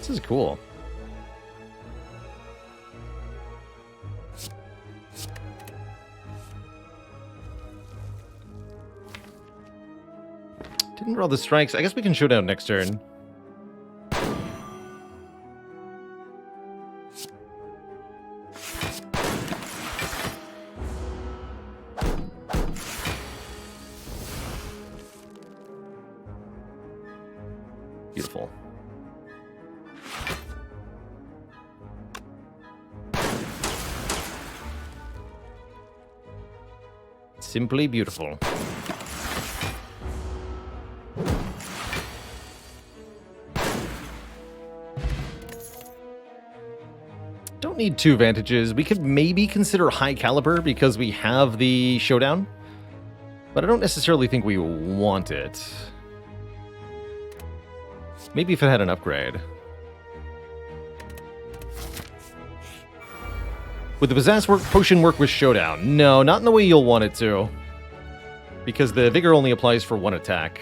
This is cool. Didn't roll the strikes. I guess we can show down next turn. Beautiful. Simply beautiful. Don't need 2 Vantages. We could maybe consider High Caliber because we have the Showdown, but I don't necessarily think we want it. Maybe if it had an upgrade. Would the Possess Potion work with Showdown? No, not in the way you'll want it to. Because the Vigor only applies for one attack.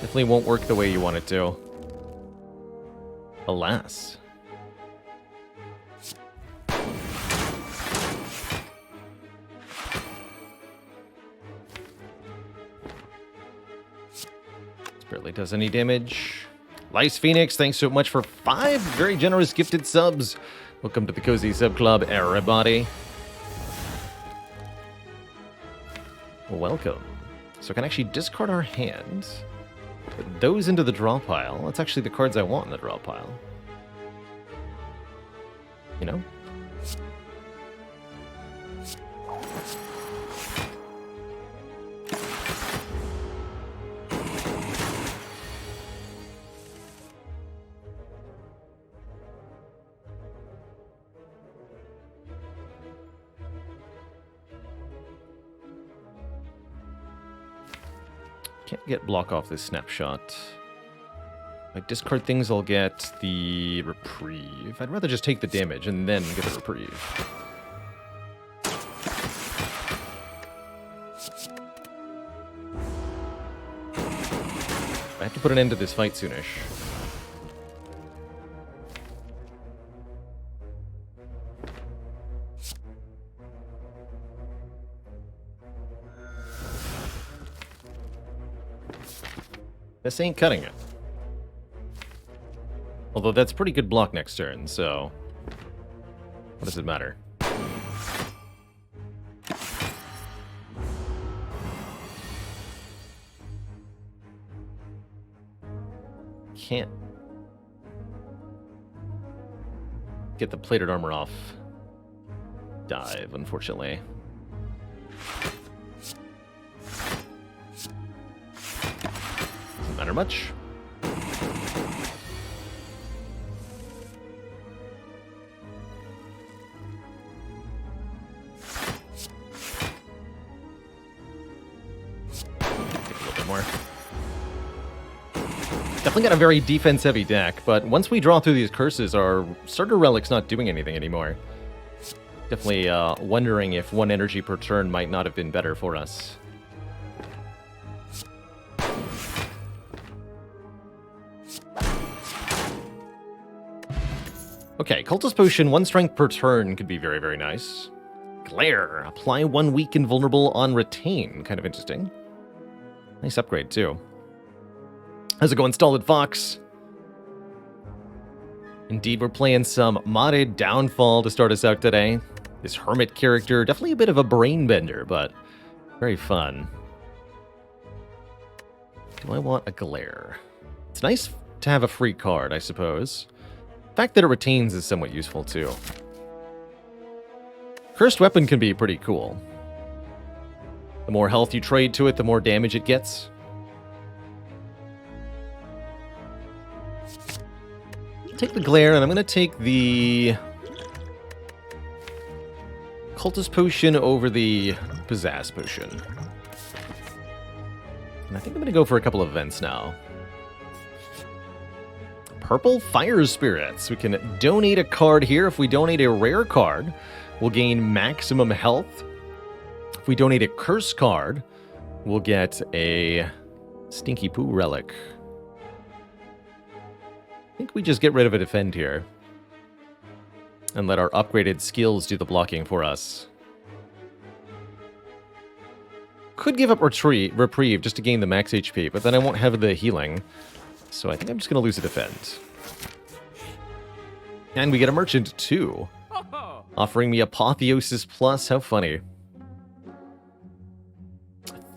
Definitely won't work the way you want it to. Alas. Barely does any damage. Lice Phoenix, thanks so much for 5 very generous gifted subs. Welcome to the Cozy Sub Club, everybody. Welcome. So I can actually discard our hand, put those into the draw pile. That's actually the cards I want in the draw pile. You know? Can't get block off this snapshot. If I discard things, I'll get the reprieve. I'd rather just take the damage and then get the reprieve. I have to put an end to this fight soonish. This ain't cutting it. Although that's pretty good block next turn, so... what does it matter? Can't get the plated armor off. Dive, unfortunately. Matter much. Take a little bit more. Definitely got a very defense-heavy deck, but once we draw through these curses, our starter relic's not doing anything anymore. Definitely wondering if 1 energy per turn might not have been better for us. Okay, Cultist Potion, 1 strength per turn could be very, very nice. Glare, apply 1 weak and vulnerable on retain. Kind of interesting. Nice upgrade, too. How's it going, Stolid Fox? Indeed, we're playing some modded Downfall to start us out today. This Hermit character, definitely a bit of a brain bender, but very fun. Do I want a Glare? It's nice to have a free card, I suppose. The fact that it retains is somewhat useful, too. Cursed Weapon can be pretty cool. The more health you trade to it, the more damage it gets. Take the Glare, and I'm going to take the Cultist Potion over the Pizzazz Potion. And I think I'm going to go for a couple of events now. Purple Fire Spirits. We can donate a card here. If we donate a rare card, we'll gain maximum health. If we donate a curse card, we'll get a Stinky Poo Relic. I think we just get rid of a defend here. And let our upgraded skills do the blocking for us. Could give up reprieve just to gain the max HP, but then I won't have the healing. So I think I'm just going to lose a defend. And we get a Merchant, too. Offering me Apotheosis Plus. How funny.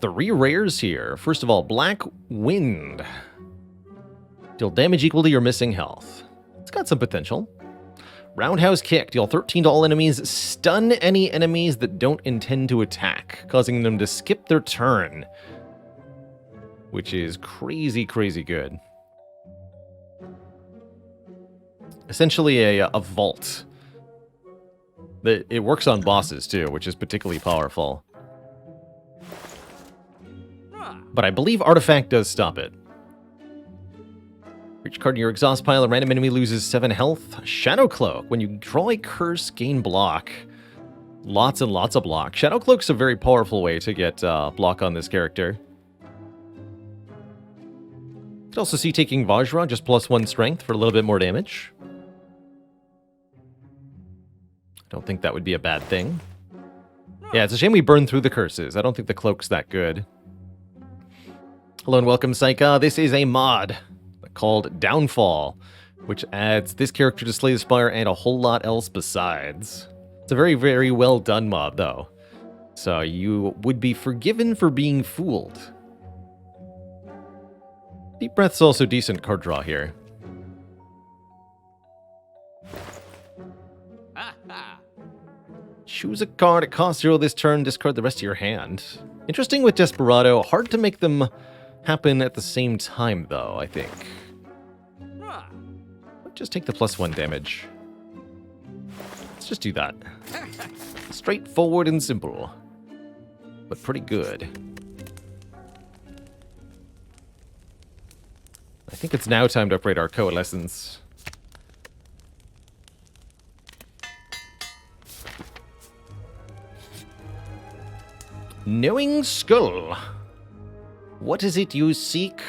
3 rares here. First of all, Black Wind. Deal damage equal to your missing health. It's got some potential. Roundhouse Kick. Deal 13 to all enemies. Stun any enemies that don't intend to attack, causing them to skip their turn. Which is crazy, crazy good. Essentially a vault. It works on bosses too, which is particularly powerful. But I believe Artifact does stop it. Each card in your exhaust pile, a random enemy loses 7 health. Shadow Cloak. When you draw a curse, gain block. Lots and lots of block. Shadow Cloak's a very powerful way to get block on this character. You could also see taking Vajra, just +1 strength for a little bit more damage. I don't think that would be a bad thing. Yeah, it's a shame we burned through the curses. I don't think the cloak's that good. Hello and welcome, Saika. This is a mod called Downfall, which adds this character to Slay the Spire and a whole lot else besides. It's a very, very well done mod, though. So you would be forgiven for being fooled. Deep Breath's also decent card draw here. Choose a card, it costs 0 this turn, discard the rest of your hand. Interesting with Desperado, hard to make them happen at the same time, though, I think. Just take the +1 damage. Let's just do that. Straightforward and simple, but pretty good. I think it's now time to upgrade our Coalescence. Knowing Skull. What is it you seek?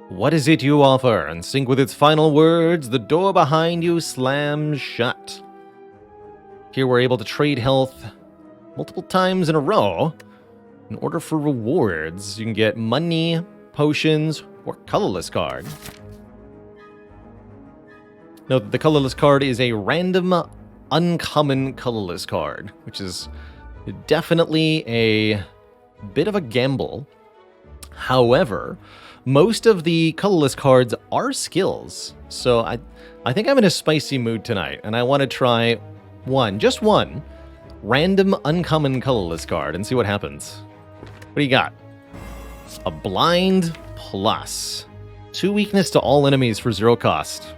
What is it you offer? In sync with its final words, the door behind you slams shut. Here we're able to trade health multiple times in a row. In order for rewards, you can get money, potions, or colorless card. Note that the colorless card is a random, uncommon colorless card, which is definitely a bit of a gamble. However, most of the colorless cards are skills, so I think I'm in a spicy mood tonight, and I want to try just one, random uncommon colorless card and see what happens. What do you got? A Blind Plus. 2 weakness to all enemies for 0 cost.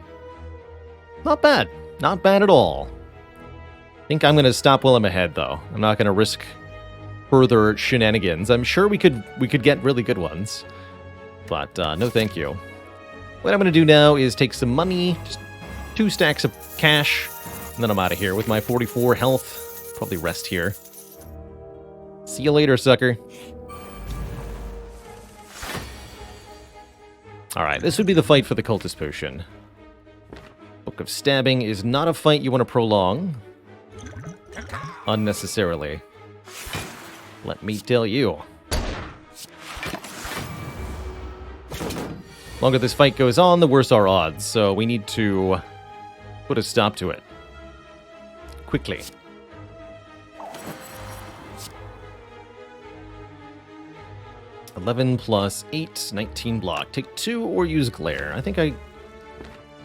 Not bad. Not bad at all. I think I'm going to stop while I'm ahead, though. I'm not going to risk further shenanigans. I'm sure we could get really good ones. But no thank you. What I'm going to do now is take some money, just 2 stacks of cash, and then I'm out of here with my 44 health. Probably rest here. See you later, sucker. Alright, this would be the fight for the Cultist Potion. Book of Stabbing is not a fight you want to prolong unnecessarily. Let me tell you. The longer this fight goes on, the worse our odds, so we need to put a stop to it. Quickly. (11 plus 8, 19 block. Take 2 or use Glare. I think I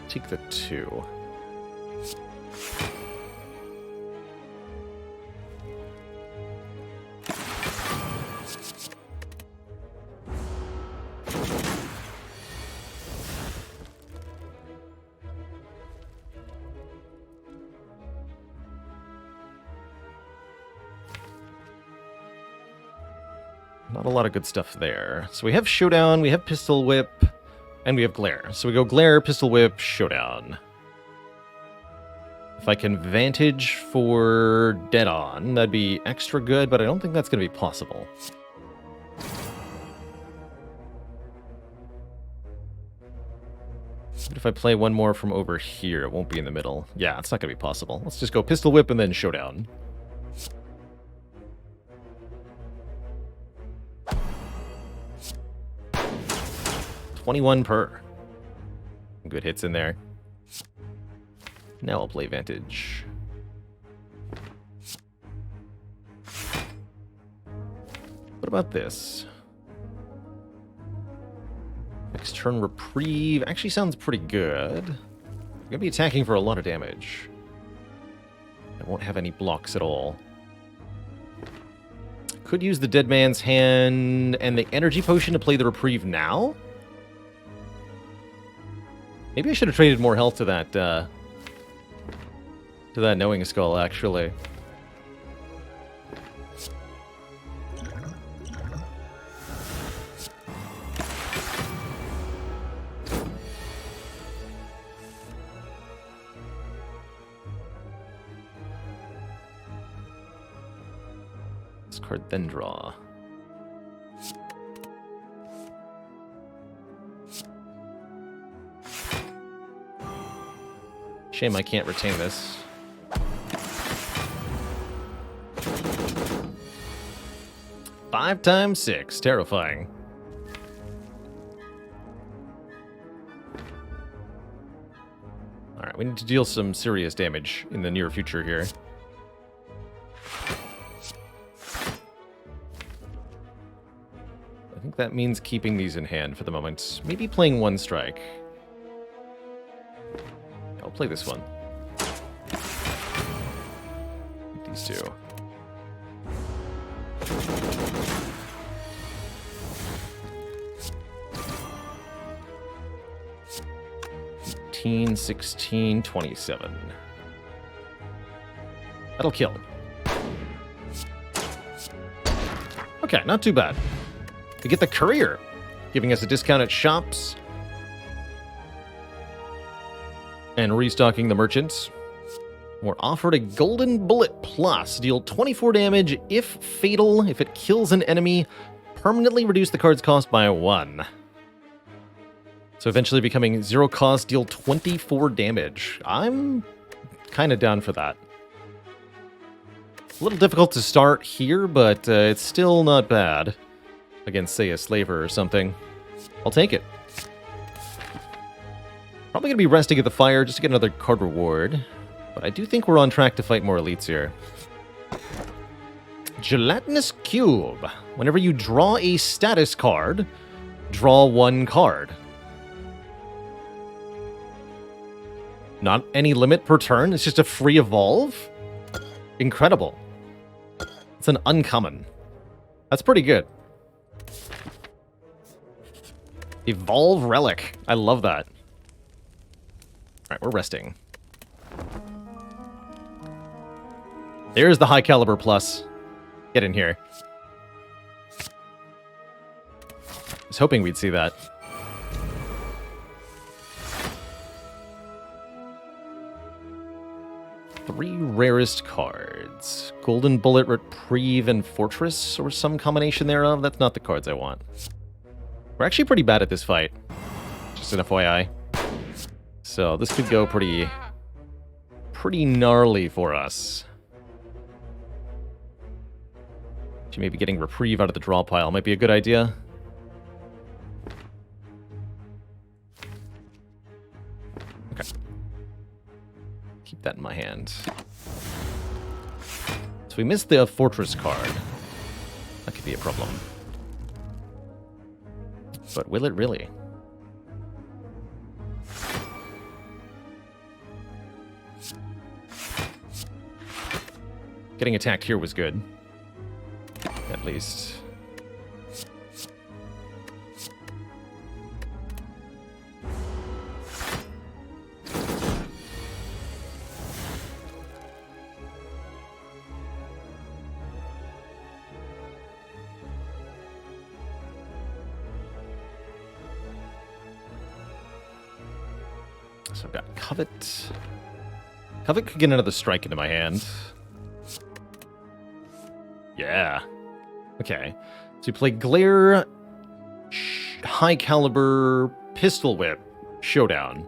take the 2. Not a lot of good stuff there. So we have Showdown, we have Pistol Whip, and we have Glare. So we go Glare, Pistol Whip, Showdown. If I can Vantage for Dead On, that'd be extra good, but I don't think that's going to be possible. But if I play one more from over here, it won't be in the middle. Yeah, it's not going to be possible. Let's just go Pistol Whip and then Showdown. $21 per. Good hits in there. Now I'll play Vantage. What about this? Next turn Reprieve. Actually sounds pretty good. I'm gonna be attacking for a lot of damage. I won't have any blocks at all. Could use the Dead Man's Hand and the Energy Potion to play the Reprieve now. Maybe I should have traded more health to that Knowing Skull, actually. Discard, then draw. Shame I can't retain this. Five times 6. Terrifying. Alright, we need to deal some serious damage in the near future here. I think that means keeping these in hand for the moment. Maybe playing one strike. I'll play this one. These two. $18, $16, $27. That'll kill. Okay, not too bad. We get the courier, giving us a discount at shops. And restocking the merchants. We're offered a golden bullet plus. Deal 24 damage if fatal. If it kills an enemy, permanently reduce the card's cost by 1. So eventually becoming 0 cost, deal 24 damage. I'm kind of down for that. A little difficult to start here, but it's still not bad. Against, say, a slaver or something. I'll take it. Probably going to be resting at the fire just to get another card reward. But I do think we're on track to fight more elites here. Gelatinous Cube. Whenever you draw a status card, draw 1 card. Not any limit per turn, it's just a free evolve? Incredible. It's an uncommon. That's pretty good. Evolve Relic. I love that. Alright, we're resting. There's the high caliber plus. Get in here. I was hoping we'd see that. Three rarest cards. Golden Bullet, Reprieve, and Fortress, or some combination thereof. That's not the cards I want. We're actually pretty bad at this fight. Just an FYI. So this could go pretty gnarly for us. Maybe getting Reprieve out of the draw pile might be a good idea. Okay. Keep that in my hand. So we missed the Fortress card. That could be a problem. But will it really? Getting attacked here was good. At least. So I've got Covet. Covet could get another strike into my hand. Yeah. Okay. So you play Glare, High Caliber, Pistol Whip, Showdown.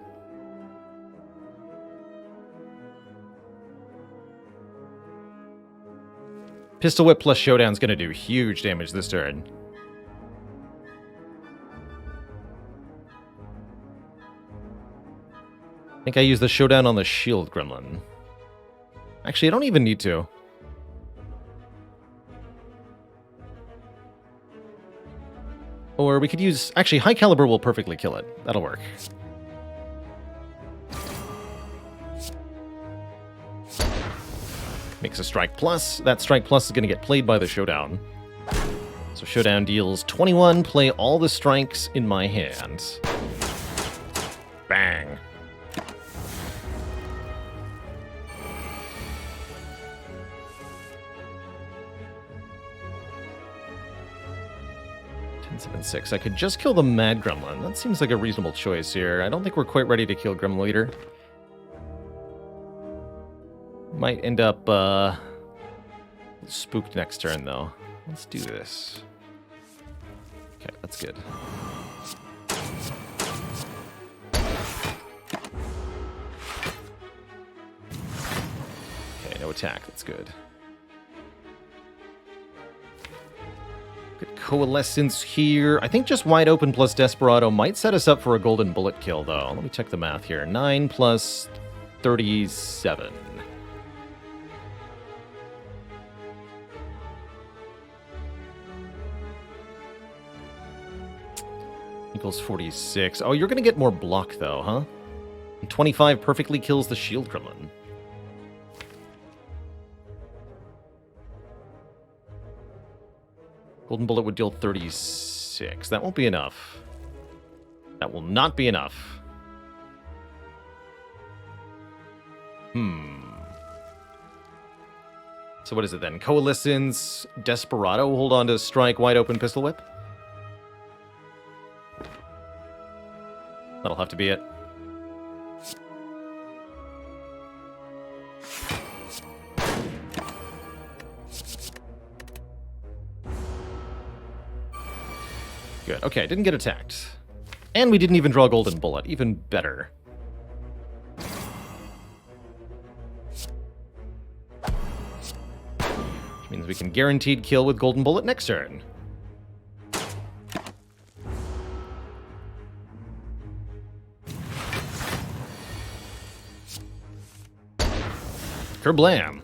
Pistol Whip plus Showdown is going to do huge damage this turn. I think I use the Showdown on the Shield Gremlin. Actually, I don't even need to. Or we could use... Actually, High Caliber will perfectly kill it. That'll work. Makes a Strike Plus. That Strike Plus is going to get played by the Showdown. So Showdown deals 21, play all the strikes in my hand. Bang. Seven, 6. I could just kill the Mad Gremlin. That seems like a reasonable choice here. I don't think we're quite ready to kill Gremlin Leader. Might end up Spooked next turn, though. Let's do this. Okay, that's good. Okay, no attack. That's good. Good Coalescence here. I think just Wide Open plus Desperado might set us up for a golden bullet kill, though. Let me check the math here. 9 plus 37. Equals 46. Oh, you're going to get more block, though, huh? And 25 perfectly kills the Shield Gremlin. Golden Bullet would deal 36. That won't be enough. That will not be enough. So what is it then? Coalescence, Desperado, hold on to Strike, Wide Open, Pistol Whip? That'll have to be it. Good. Okay, didn't get attacked. And we didn't even draw Golden Bullet. Even better. Which means we can guaranteed kill with Golden Bullet next turn. Kerblam.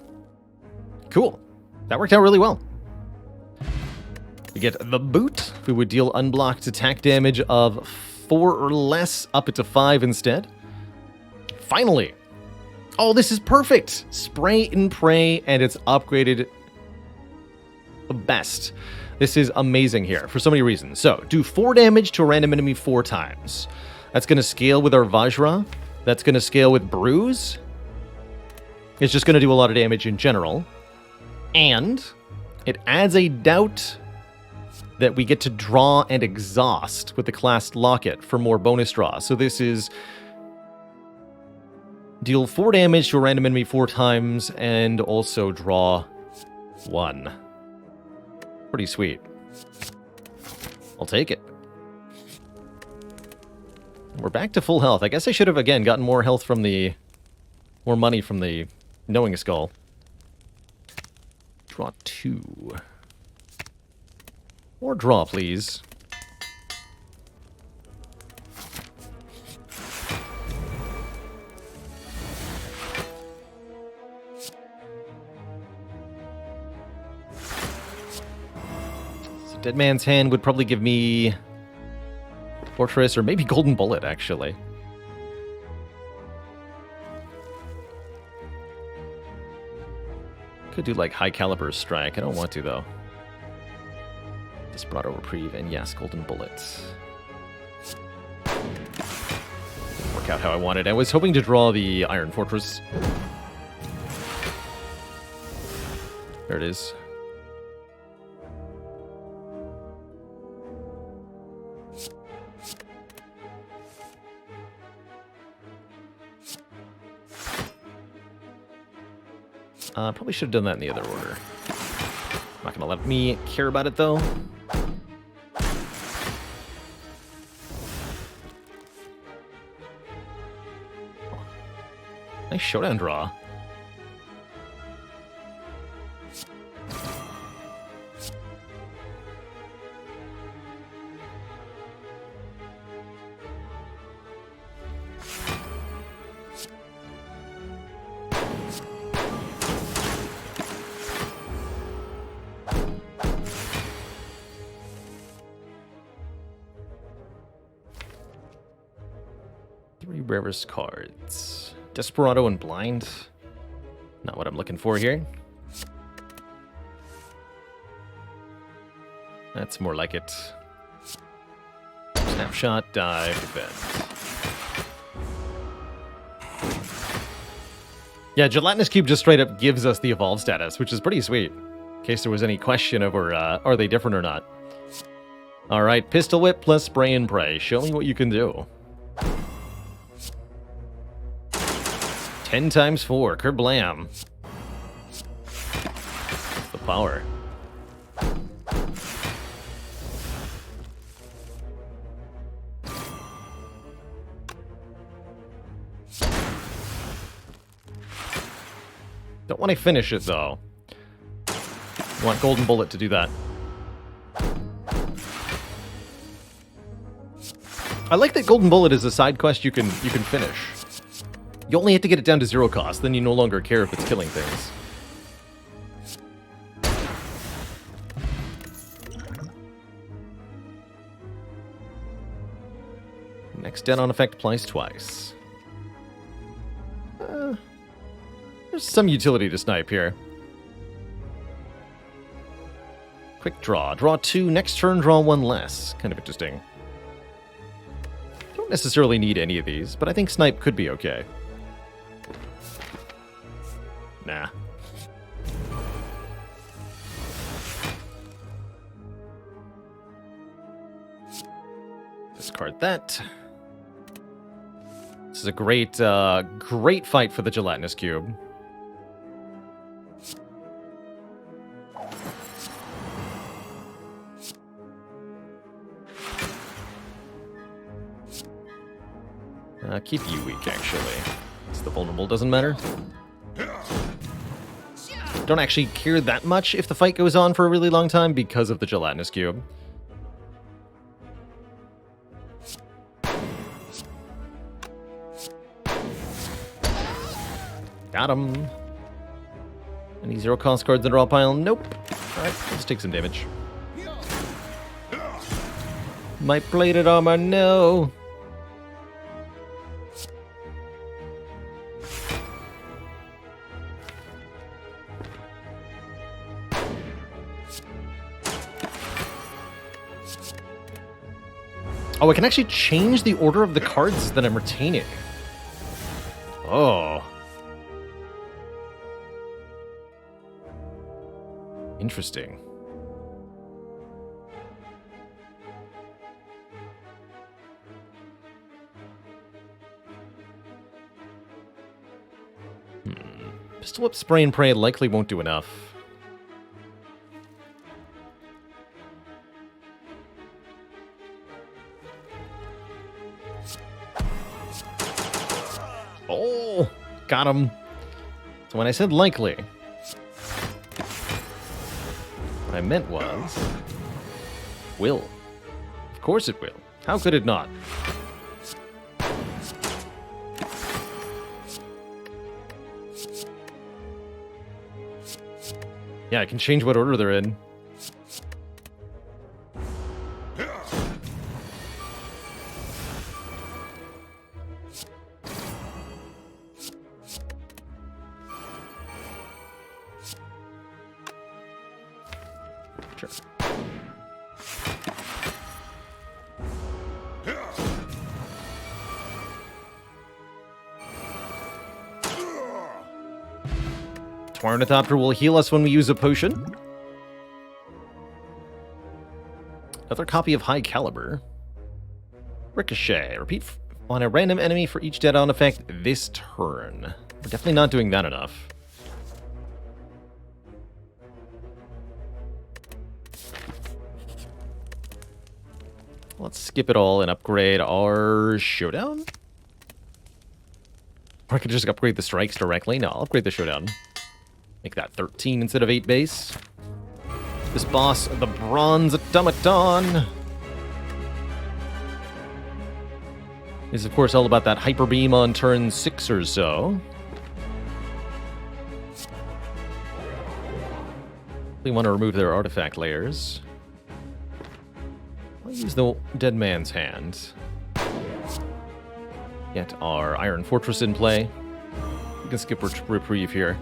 Cool. That worked out really well. We get the boot. We would deal unblocked attack damage of 4 or less, up it to 5 instead. Finally. Oh, this is perfect. Spray and Pray, and it's upgraded the best. This is amazing here for so many reasons. So, do 4 damage to a random enemy 4 times. That's going to scale with our Vajra. That's going to scale with Bruise. It's just going to do a lot of damage in general. And it adds a doubt that we get to draw and exhaust with the classed locket for more bonus draw. So this is deal 4 damage to a random enemy 4 times and also draw 1. Pretty sweet. I'll take it. We're back to full health. I guess I should have, again, gotten more health from the... more money from the Knowing Skull. Draw 2. Or draw, please. So Dead Man's Hand would probably give me Fortress, or maybe Golden Bullet, actually. Could do, like, High Caliber Strike. I don't want to, though. Desperado Reprieve, and yes, Golden Bullet. Didn't work out how I wanted. I was hoping to draw the Iron Fortress. There it is. Probably should have done that in the other order. Not gonna let me care about it, though. Nice showdown draw. Rarest cards. Desperado and Blind. Not what I'm looking for here. That's more like it. Snapshot, dive, defend. Yeah, Gelatinous Cube just straight up gives us the evolve status, which is pretty sweet. In case there was any question over are they different or not. Alright, Pistol Whip plus Spray and Pray. Show me what you can do. 10 times 4. Kerblam. The power. Don't want to finish it, though. I want Golden Bullet to do that. I like that Golden Bullet is a side quest you can finish. You only have to get it down to 0 cost, then you no longer care if it's killing things. Next dead-on effect applies twice. There's some utility to snipe here. Quick draw. Draw 2. Next turn, draw 1 less. Kind of interesting. Don't necessarily need any of these, but I think snipe could be okay. Nah. Discard that. This is a great, great fight for the gelatinous cube. Keep you weak, actually. It's the vulnerable, doesn't matter. Don't actually care that much if the fight goes on for a really long time because of the gelatinous cube. Got him. Any 0 cost cards in the draw pile? Nope. Alright, let's take some damage. My plated armor, no. Oh, I can actually change the order of the cards that I'm retaining. Oh. Interesting. Pistol Whip, Spray and Pray likely won't do enough. Oh, got him. So when I said likely, what I meant was will. Of course it will. How could it not? Yeah, I can change what order they're in. Sure. Ornithopter will heal us when we use a potion. Another copy of High Caliber. Ricochet. Repeat on a random enemy for each dead-on effect this turn. We're definitely not doing that enough. Let's skip it all and upgrade our Showdown. Or I could just upgrade the strikes directly. No, I'll upgrade the Showdown. Make that 13 instead of 8 base. This boss, the Bronze Automaton, is of course all about that Hyper Beam on turn 6 or so. We want to remove their artifact layers. I'll use the Dead Man's Hand. Get our Iron Fortress in play. We can skip Reprieve here.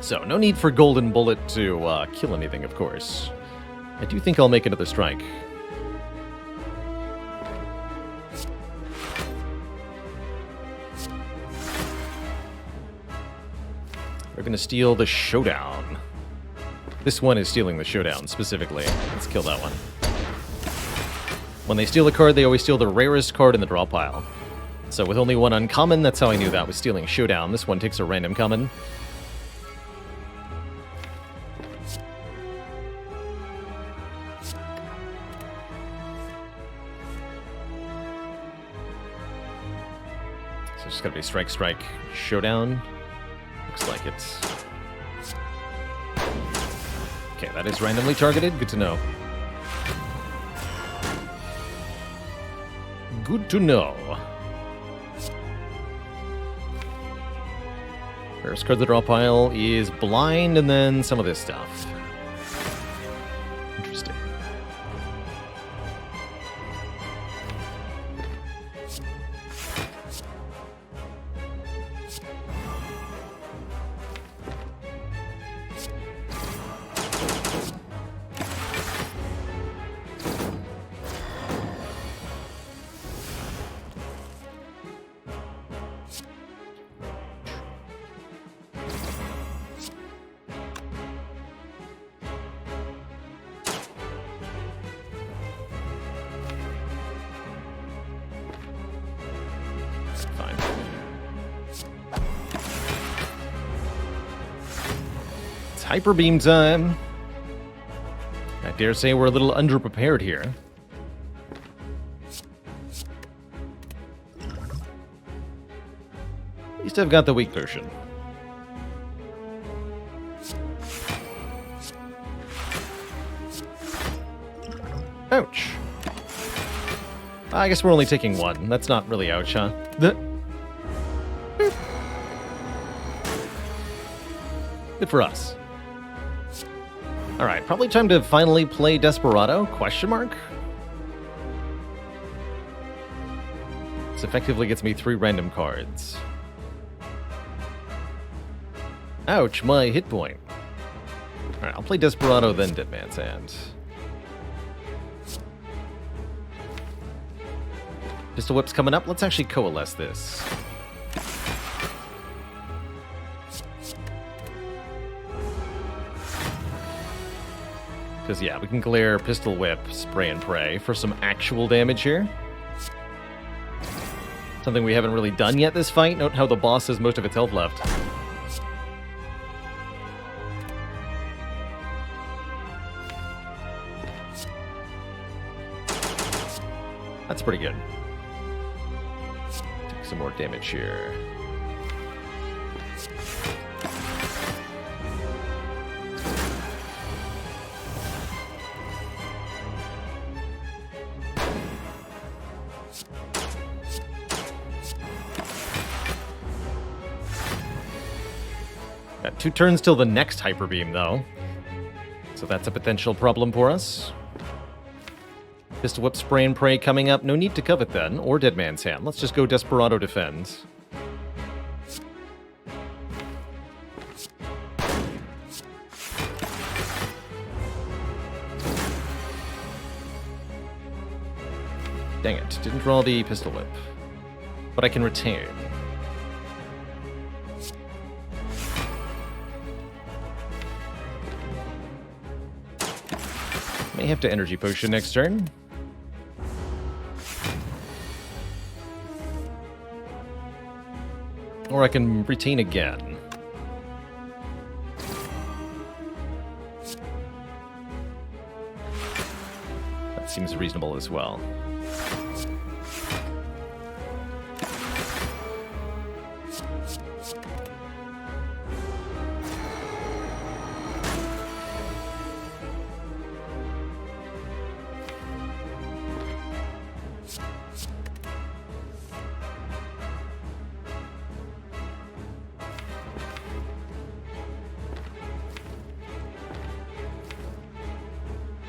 So, no need for Golden Bullet to kill anything, of course. I do think I'll make another strike. We're gonna steal the Showdown. This one is stealing the Showdown, specifically. Let's kill that one. When they steal a card, they always steal the rarest card in the draw pile. So with only one uncommon, that's how I knew that was stealing Showdown. This one takes a random common. So it's gotta be Strike, Strike, Showdown. Looks like it's... Okay, that is randomly targeted. Good to know. Good to know. First card of the draw pile is Blind, and then some of this stuff. Interesting. Fine. It's Hyper Beam time. I dare say we're a little underprepared here. At least I've got the weak version. Ouch. I guess we're only taking one. That's not really ouch, huh? Good for us. Alright, probably time to finally play Desperado? Question mark? This effectively gets me 3 random cards. Ouch, my hit point. Alright, I'll play Desperado, then Dead Man's Hand. Pistol Whip's coming up. Let's actually coalesce this. Because, yeah, we can glare Pistol Whip, Spray and Pray for some actual damage here. Something we haven't really done yet this fight. Note how the boss has most of its health left. That's pretty good. Take some more damage here. Got 2 turns till the next Hyper Beam, though. So that's a potential problem for us. Pistol Whip, Spray and Pray coming up. No need to covet then, or Dead Man's Hand. Let's just go Desperado defend. Dang it, didn't draw the Pistol Whip. But I can retain. May have to Energy Potion next turn. Or I can retain again. That seems reasonable as well.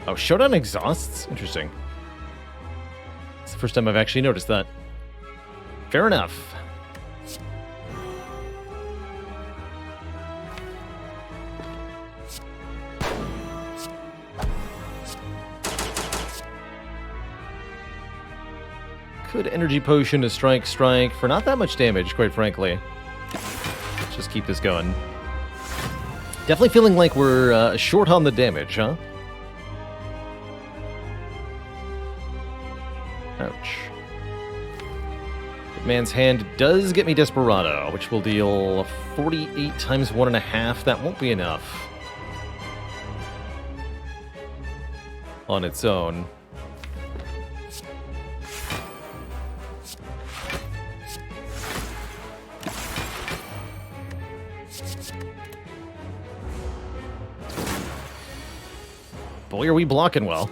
Oh, Showdown exhausts? Interesting. It's the first time I've actually noticed that. Fair enough. Could Energy Potion to strike for not that much damage, quite frankly. Let's just keep this going. Definitely feeling like we're short on the damage, huh? Ouch. Man's Hand does get me Desperado, which will deal 48 times 1.5. That won't be enough on its own. Boy, are we blocking well.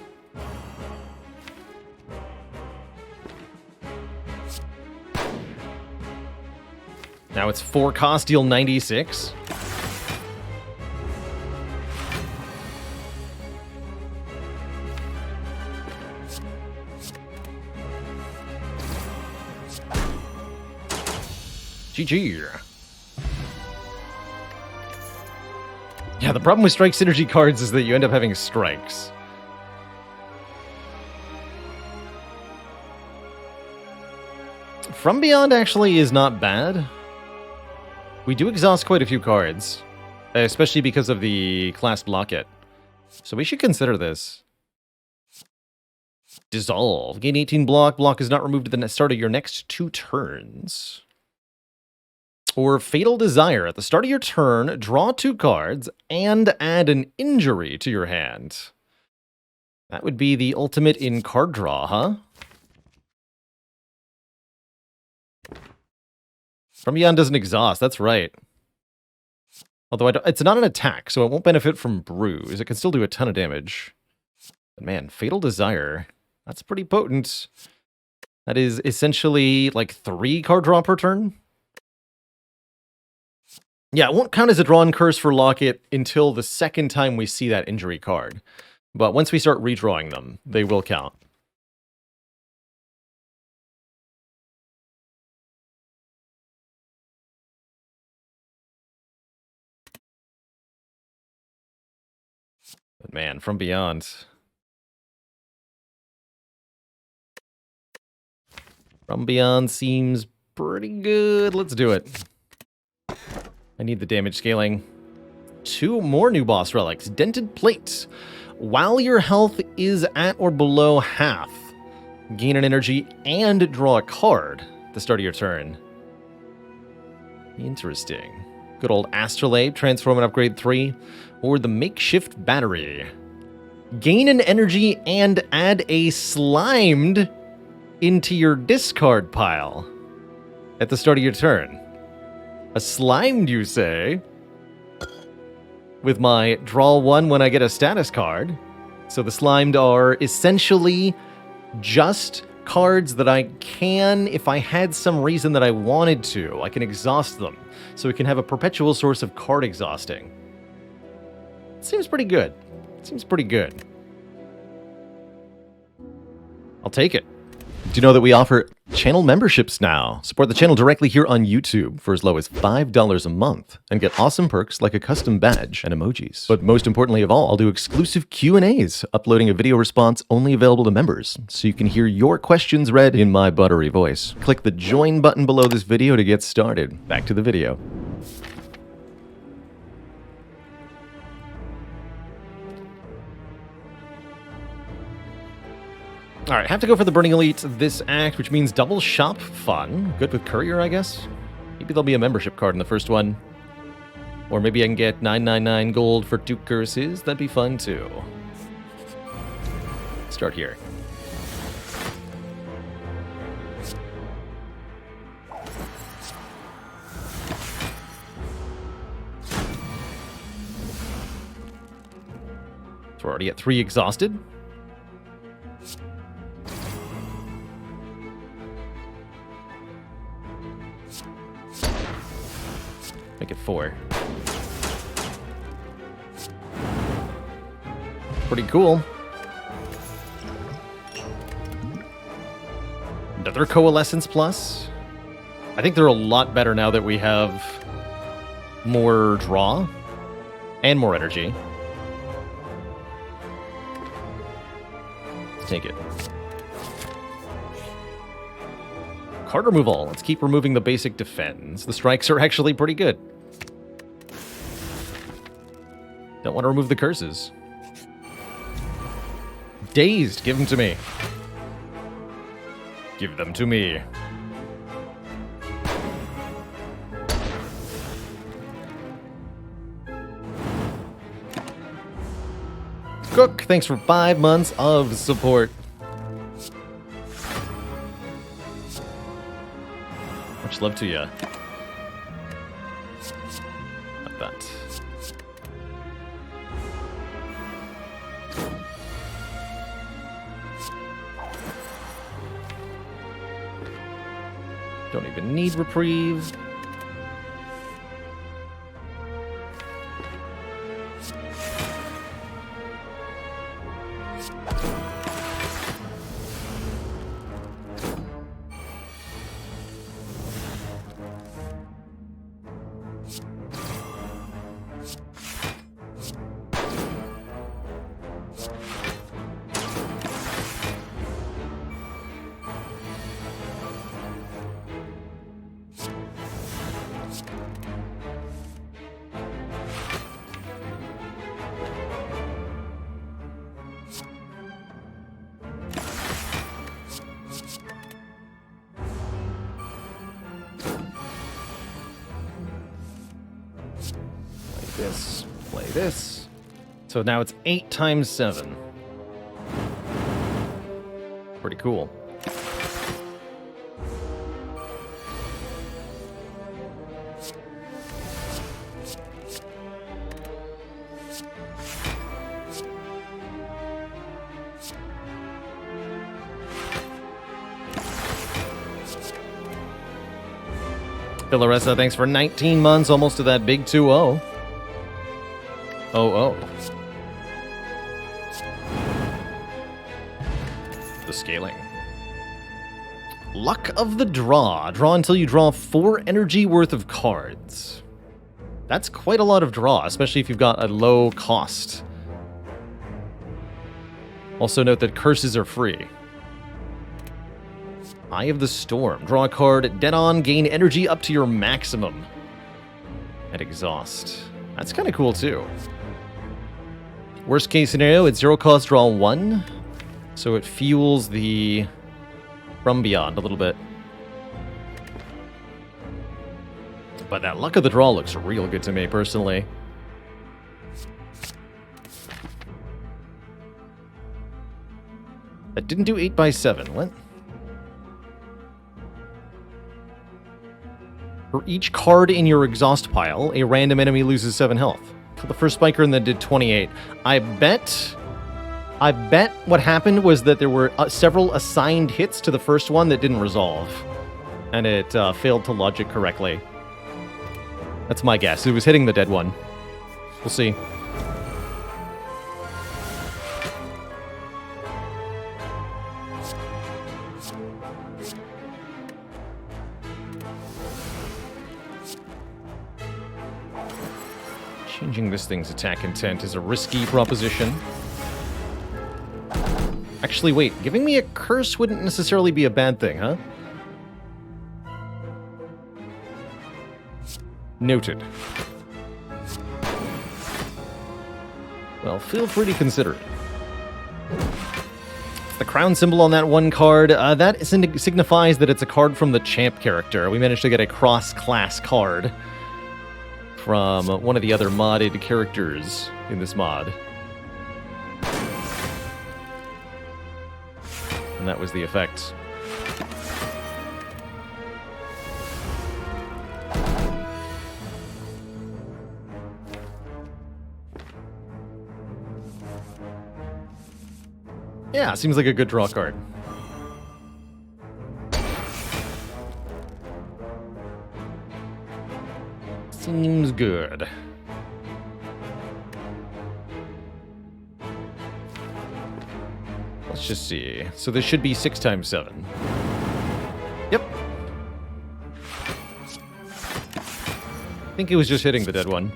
Now it's 4 cost, deal 96. GG. Yeah, the problem with strike synergy cards is that you end up having strikes. From Beyond actually is not bad. We do exhaust quite a few cards, especially because of the class blocket. So we should consider this. Dissolve. Gain 18 block. Block is not removed at the start of your next 2 turns. Or Fatal Desire. At the start of your turn, draw 2 cards and add an injury to your hand. That would be the ultimate in card draw, huh? From Beyond doesn't exhaust, that's right. Although it's not an attack, so it won't benefit from bruise. It can still do a ton of damage. But man, Fatal Desire, that's pretty potent. That is essentially like 3 card draw per turn. Yeah, it won't count as a drawn curse for Locket until the second time we see that injury card. But once we start redrawing them, they will count. But man, From Beyond. From Beyond seems pretty good. Let's do it. I need the damage scaling. 2 more new boss relics. Dented Plate. While your health is at or below half, gain an energy and draw a card at the start of your turn. Interesting. Good old Astrolabe, transform and upgrade 3. Or the Makeshift Battery. Gain an energy and add a Slimed into your discard pile at the start of your turn. A Slimed, you say? With my draw 1 when I get a status card. So the Slimed are essentially just cards that I can, if I had some reason that I wanted to, I can exhaust them. So we can have a perpetual source of card exhausting. Seems pretty good. Seems pretty good. I'll take it. Do you know that we offer channel memberships now? Support the channel directly here on YouTube for as low as $5 a month and get awesome perks like a custom badge and emojis. But most importantly of all, I'll do exclusive Q&As, uploading a video response only available to members, so you can hear your questions read in my buttery voice. Click the join button below this video to get started. Back to the video. Alright, have to go for the Burning Elite this act, which means double shop fun. Good with Courier, I guess? Maybe there'll be a membership card in the first one. Or maybe I can get 999 gold for 2 curses. That'd be fun, too. Start here. So we're already at 3 exhausted. Make it 4. Pretty cool. Another Coalescence Plus. I think they're a lot better now that we have more draw and more energy. Let's take it. Card removal. Let's keep removing the basic defense. The strikes are actually pretty good. Don't want to remove the curses. Dazed, give them to me. Give them to me. Cook, thanks for 5 months of support. Much love to ya. Like that. Don't even need reprieve. This, play this. So now it's 8 times 7. Pretty cool. Philoressa, thanks for 19 months, almost to that big 2-0. Oh. The scaling. Luck of the draw. Draw until you draw 4 energy worth of cards. That's quite a lot of draw, especially if you've got a low cost. Also note that curses are free. Eye of the Storm. Draw a card, dead on, gain energy up to your maximum. At exhaust. That's kind of cool too. Worst case scenario, it's 0 cost, draw 1. So it fuels the From Beyond a little bit. But that Luck of the Draw looks real good to me, personally. That didn't do 8 by 7. What? For each card in your exhaust pile, a random enemy loses 7 health. Kill the first spiker and then did 28. I bet what happened was that there were several assigned hits to the first one that didn't resolve. And it failed to logic correctly. That's my guess. It was hitting the dead one. We'll see. Changing this thing's attack intent is a risky proposition. Actually, wait. Giving me a curse wouldn't necessarily be a bad thing, huh? Noted. Well, feel free to consider it. The crown symbol on that one card, that signifies that it's a card from the champ character. We managed to get a cross-class card from one of the other modded characters in this mod. And that was the effect. Yeah, seems like a good draw card. Seems good. Let's just see. So this should be 6 times 7. Yep. I think it was just hitting the dead one.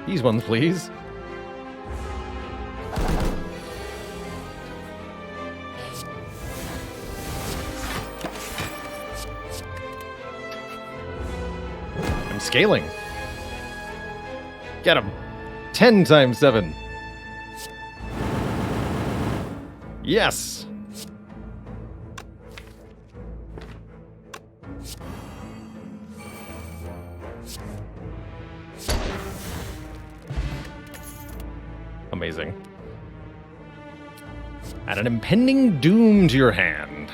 These ones, please. I'm scaling. Get him. 10 times 7. Yes. Amazing. Add an impending doom to your hand.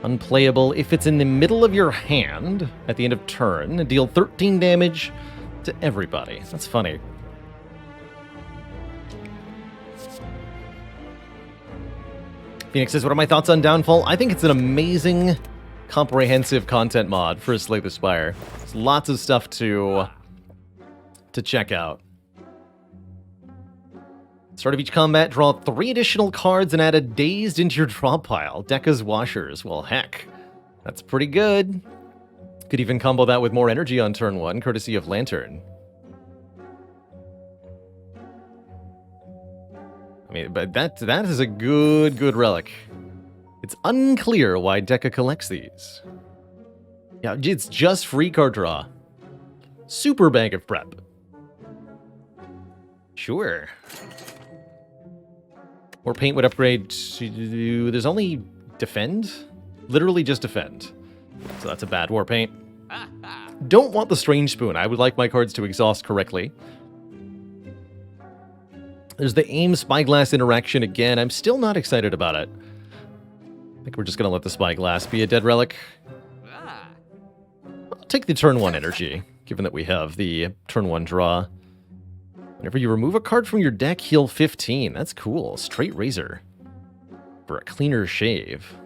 Unplayable if it's in the middle of your hand at the end of turn. Deal 13 damage to everybody. That's funny. Phoenix says, what are my thoughts on Downfall? I think it's an amazing, comprehensive content mod for Slay the Spire. There's lots of stuff to check out. Start of each combat, draw 3 additional cards and add a Dazed into your draw pile. Dekka's Washers. Well, heck. That's pretty good. Could even combo that with more energy on turn 1, courtesy of Lantern. I mean, but that is a good relic. It's unclear why Dekka collects these. Yeah, it's just free card draw. Super Bank of Prep. Sure. Or paint would upgrade to... There's only defend? Literally just defend. So that's a bad war paint. Don't want the Strange Spoon. I would like my cards to exhaust correctly. There's the Aim Spyglass interaction again. I'm still not excited about it. I think we're just going to let the Spyglass be a dead relic. I'll take the turn 1 energy, given that we have the turn 1 draw. Whenever you remove a card from your deck, heal 15. That's cool. Straight Razor. For a cleaner shave.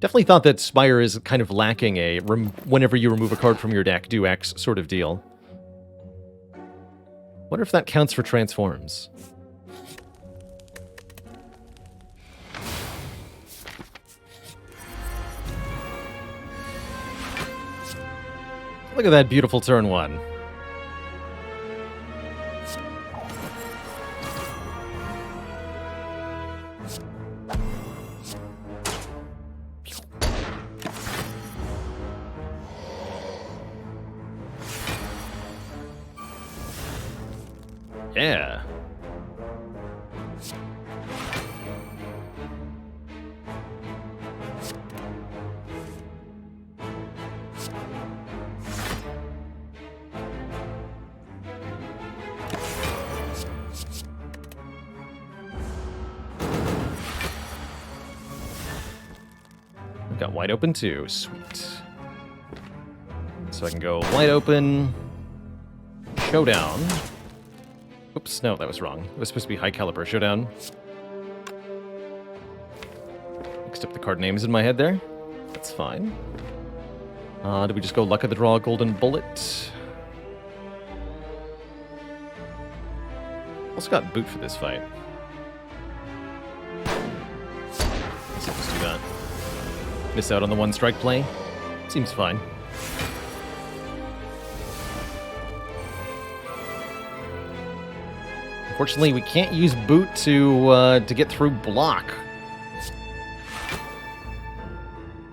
Definitely thought that Spire is kind of lacking a whenever you remove a card from your deck, do X sort of deal. Wonder if that counts for transforms. Look at that beautiful turn 1. Yeah. We've got wide open too. Sweet. So I can go wide open, showdown. Oops, no, that was wrong. It was supposed to be high caliber showdown. Mixed up the card names in my head there. That's fine. Did we just go luck of the draw, golden bullet? Also got boot for this fight. Let's just do that. Miss out on the 1 strike play. Seems fine. Unfortunately, we can't use boot to get through block.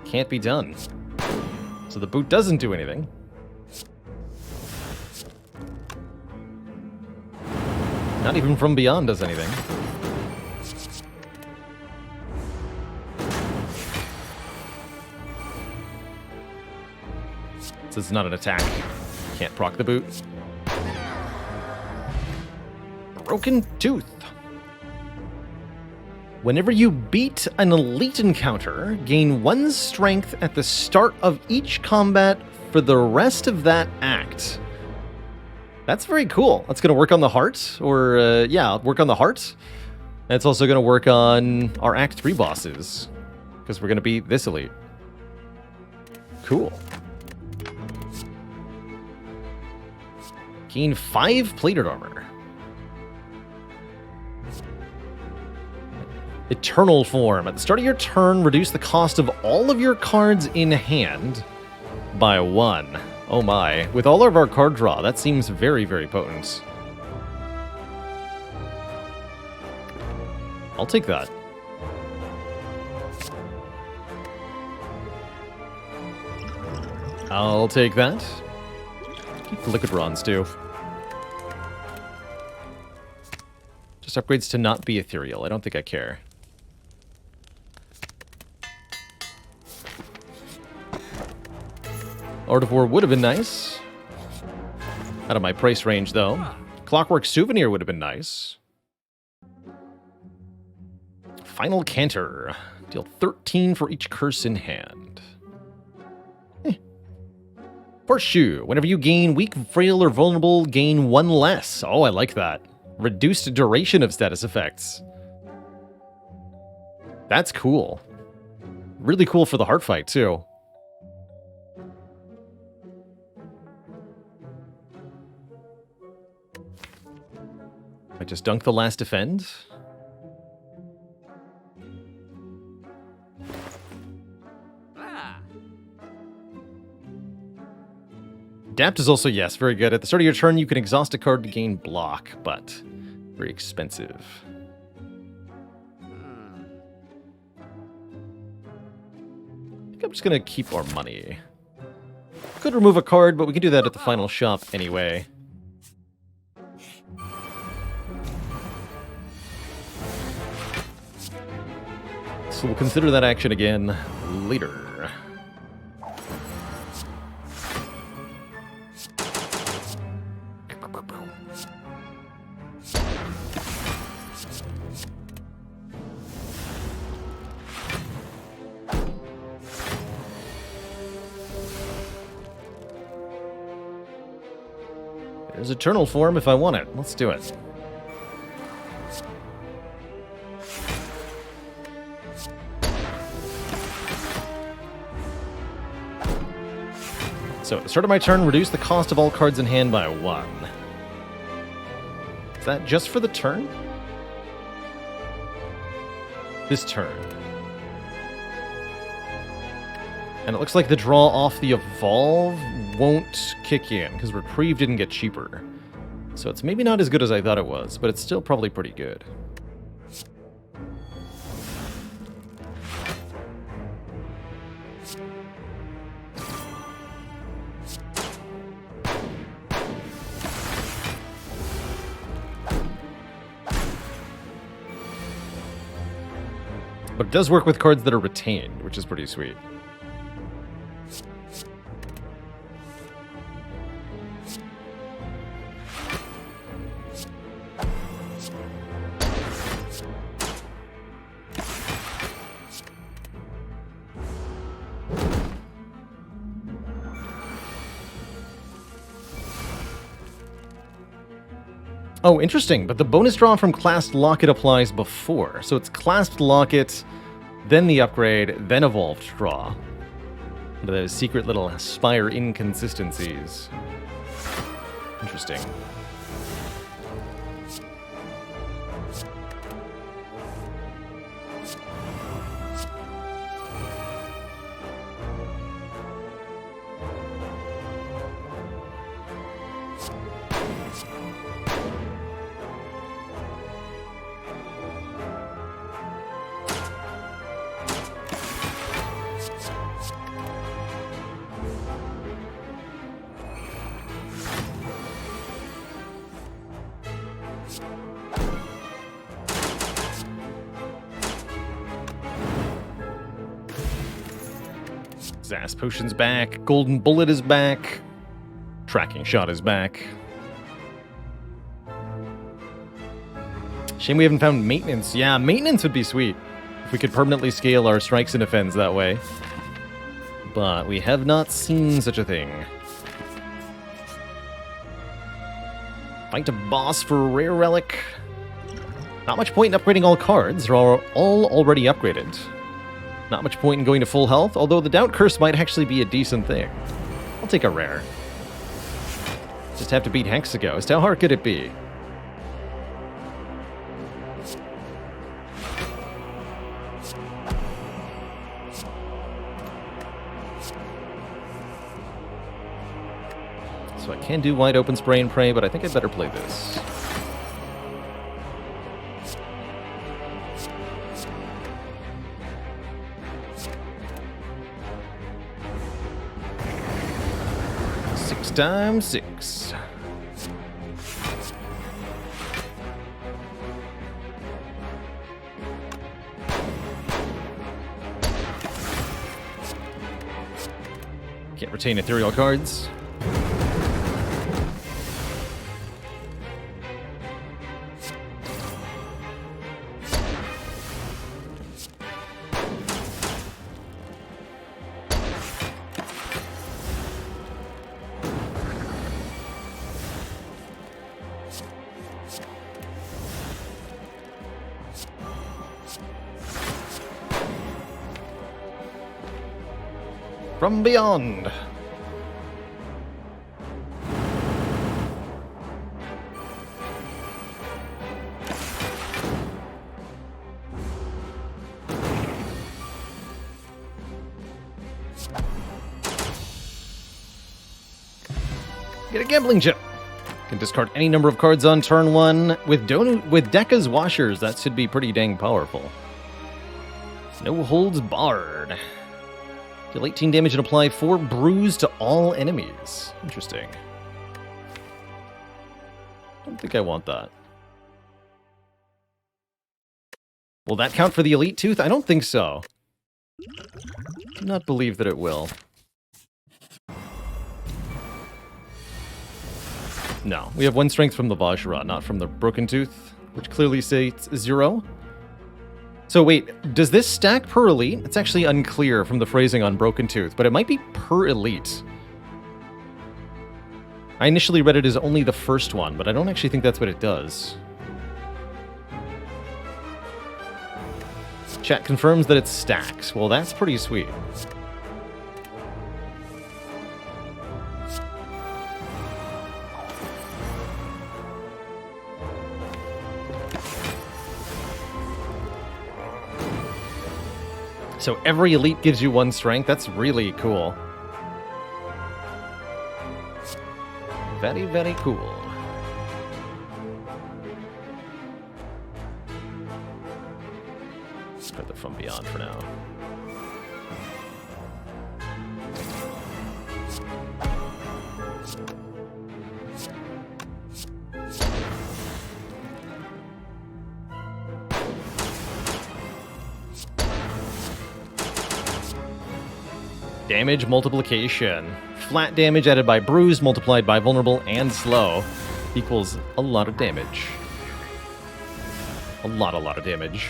Can't be done. So the boot doesn't do anything. Not even From Beyond does anything. This is not an attack. Can't proc the boot. Broken Tooth. Whenever you beat an elite encounter, gain 1 strength at the start of each combat for the rest of that act. That's very cool. That's going to work on the heart, or yeah, work on the heart. That's also going to work on our Act 3 bosses, because we're going to beat this elite. Cool. Gain 5 plated armor. Eternal Form. At the start of your turn, reduce the cost of all of your cards in hand by 1. Oh my. With all of our card draw, that seems very, very potent. I'll take that. I'll take that. Keep the liquid bronze, too. Just upgrades to not be ethereal. I don't think I care. Art of War would have been nice. Out of my price range, though. Clockwork Souvenir would have been nice. Final Canter. Deal 13 for each curse in hand. Horseshoe. Whenever you gain weak, frail, or vulnerable, gain 1 less. Oh, I like that. Reduced duration of status effects. That's cool. Really cool for the heart fight, too. I just dunk the last defend. Adapt is also, yes, very good. At the start of your turn, you can exhaust a card to gain block, but very expensive. I think I'm just going to keep our money. Could remove a card, but we can do that at the final shop anyway. So we'll consider that action again later. There's Eternal Form if I want it. Let's do it. So at the start of my turn, reduce the cost of all cards in hand by 1. Is that just for the turn? This turn. And it looks like the draw off the Evolve won't kick in, because Reprieve didn't get cheaper. So it's maybe not as good as I thought it was, but it's still probably pretty good. But it does work with cards that are retained, which is pretty sweet. Oh, interesting, but the bonus draw from Clasped Locket applies before. So it's Clasped Locket, then the upgrade, then Evolved draw. Those secret little Spire inconsistencies. Interesting. Zast Potion's back, Golden Bullet is back, Tracking Shot is back. Shame we haven't found Maintenance. Yeah, Maintenance would be sweet if we could permanently scale our strikes and defends that way. But we have not seen such a thing. Fight a boss for a rare relic. Not much point in upgrading all cards. They're all already upgraded. Not much point in going to full health, although the Doubt Curse might actually be a decent thing. I'll take a rare. Just have to beat Hexaghost. How hard could it be? So I can do wide open spray and pray, but I think I better play this. Six times 6. Can't retain ethereal cards. From beyond. Get a gambling chip. Can discard any number of cards on turn 1 with Dekka's Washers. That should be pretty dang powerful. No holds barred. Deal 18 damage and apply 4 bruise to all enemies. Interesting. Don't think I want that. Will that count for the Elite Tooth? I don't think so. Do not believe that it will. No, we have 1 strength from the Vajra, not from the Broken Tooth, which clearly states 0. So wait, does this stack per elite? It's actually unclear from the phrasing on Broken Tooth, but it might be per elite. I initially read it as only the first one, but I don't actually think that's what it does. Chat confirms that it stacks. Well, that's pretty sweet. So every elite gives you 1 strength. That's really cool. Very, very cool. Let's put the From Beyond for now. Damage multiplication. Flat damage added by bruise multiplied by vulnerable and slow equals a lot of damage. A lot of damage.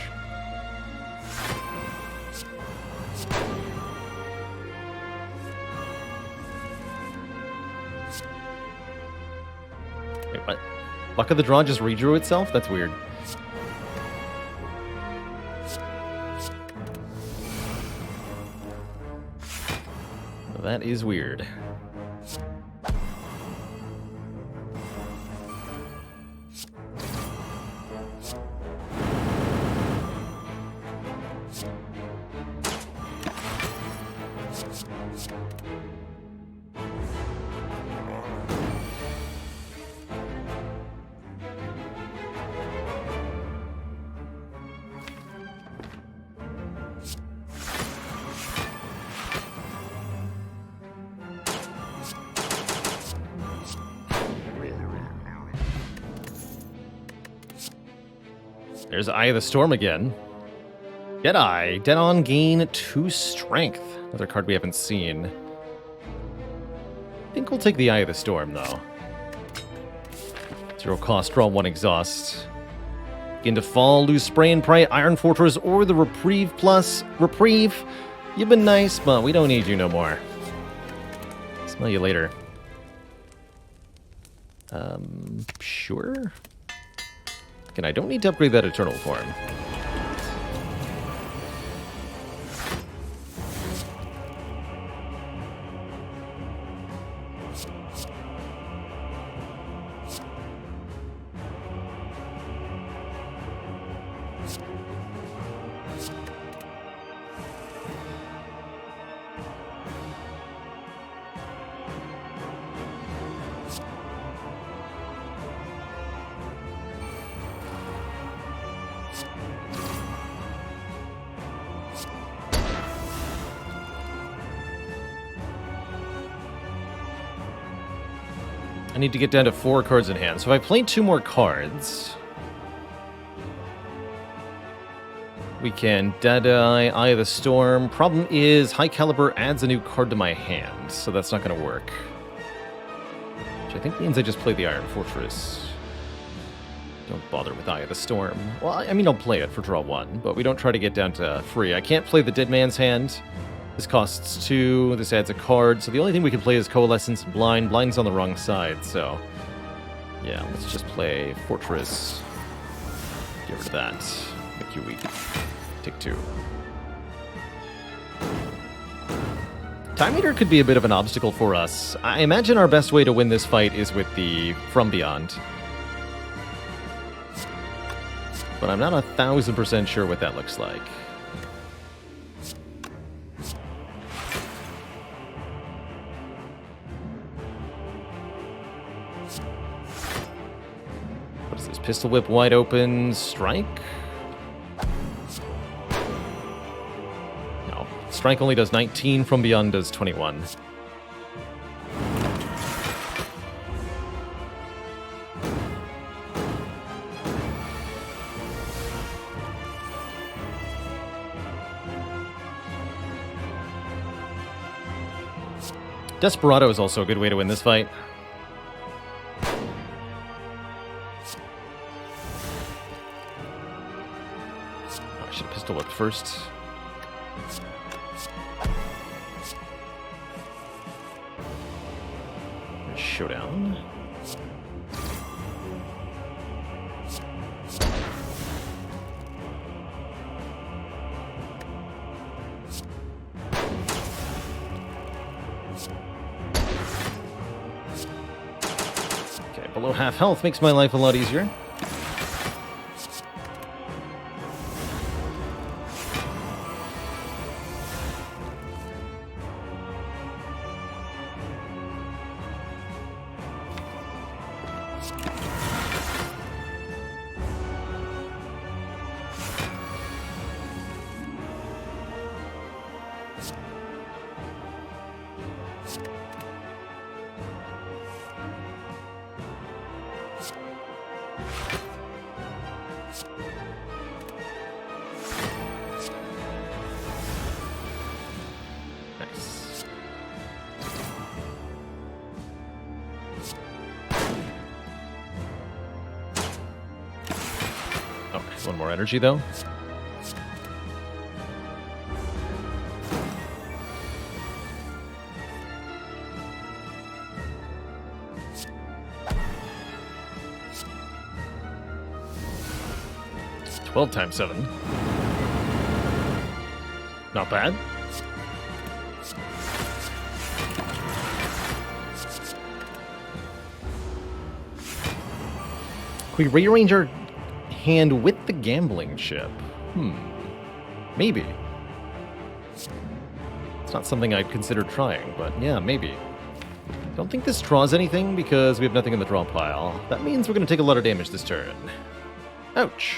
Wait, what? Luck of the Draw just redrew itself? That's weird. That is weird. There's Eye of the Storm again. Deadeye. Dead on gain 2 strength. Another card we haven't seen. I think we'll take the Eye of the Storm, though. 0 cost, draw 1 exhaust. Begin to fall, lose Spray and Pray, Iron Fortress, or the Reprieve Plus. Reprieve, you've been nice, but we don't need you no more. Smell you later. Sure? And I don't need to upgrade that Eternal Form. I need to get down to 4 cards in hand. So if I play 2 more cards, we can Deadeye, Eye of the Storm. Problem is, High Caliber adds a new card to my hand, so that's not going to work. Which I think means I just play the Iron Fortress. Don't bother with Eye of the Storm. Well, I mean, I'll play it for draw 1, but we don't try to get down to free. I can't play the Dead Man's Hand. This costs 2, this adds a card, so the only thing we can play is Coalescence and Blind. Blind's on the wrong side, so... yeah, let's just play Fortress. Get rid of that. Make you weak. Take 2. Time Eater could be a bit of an obstacle for us. I imagine our best way to win this fight is with the From Beyond. But I'm not 1,000% sure what that looks like. What is this? Pistol Whip wide open, strike? No. Strike only does 19, From Beyond does 21. Desperado is also a good way to win this fight. Oh, I should have pistol whipped first. Showdown. Below half health makes my life a lot easier. One more energy, though. It's 12 times 7. Not bad. Can we rearrange our hand with the gambling chip? Maybe. It's not something I'd consider trying, but yeah, maybe. Don't think this draws anything because we have nothing in the draw pile. That means we're going to take a lot of damage this turn. Ouch.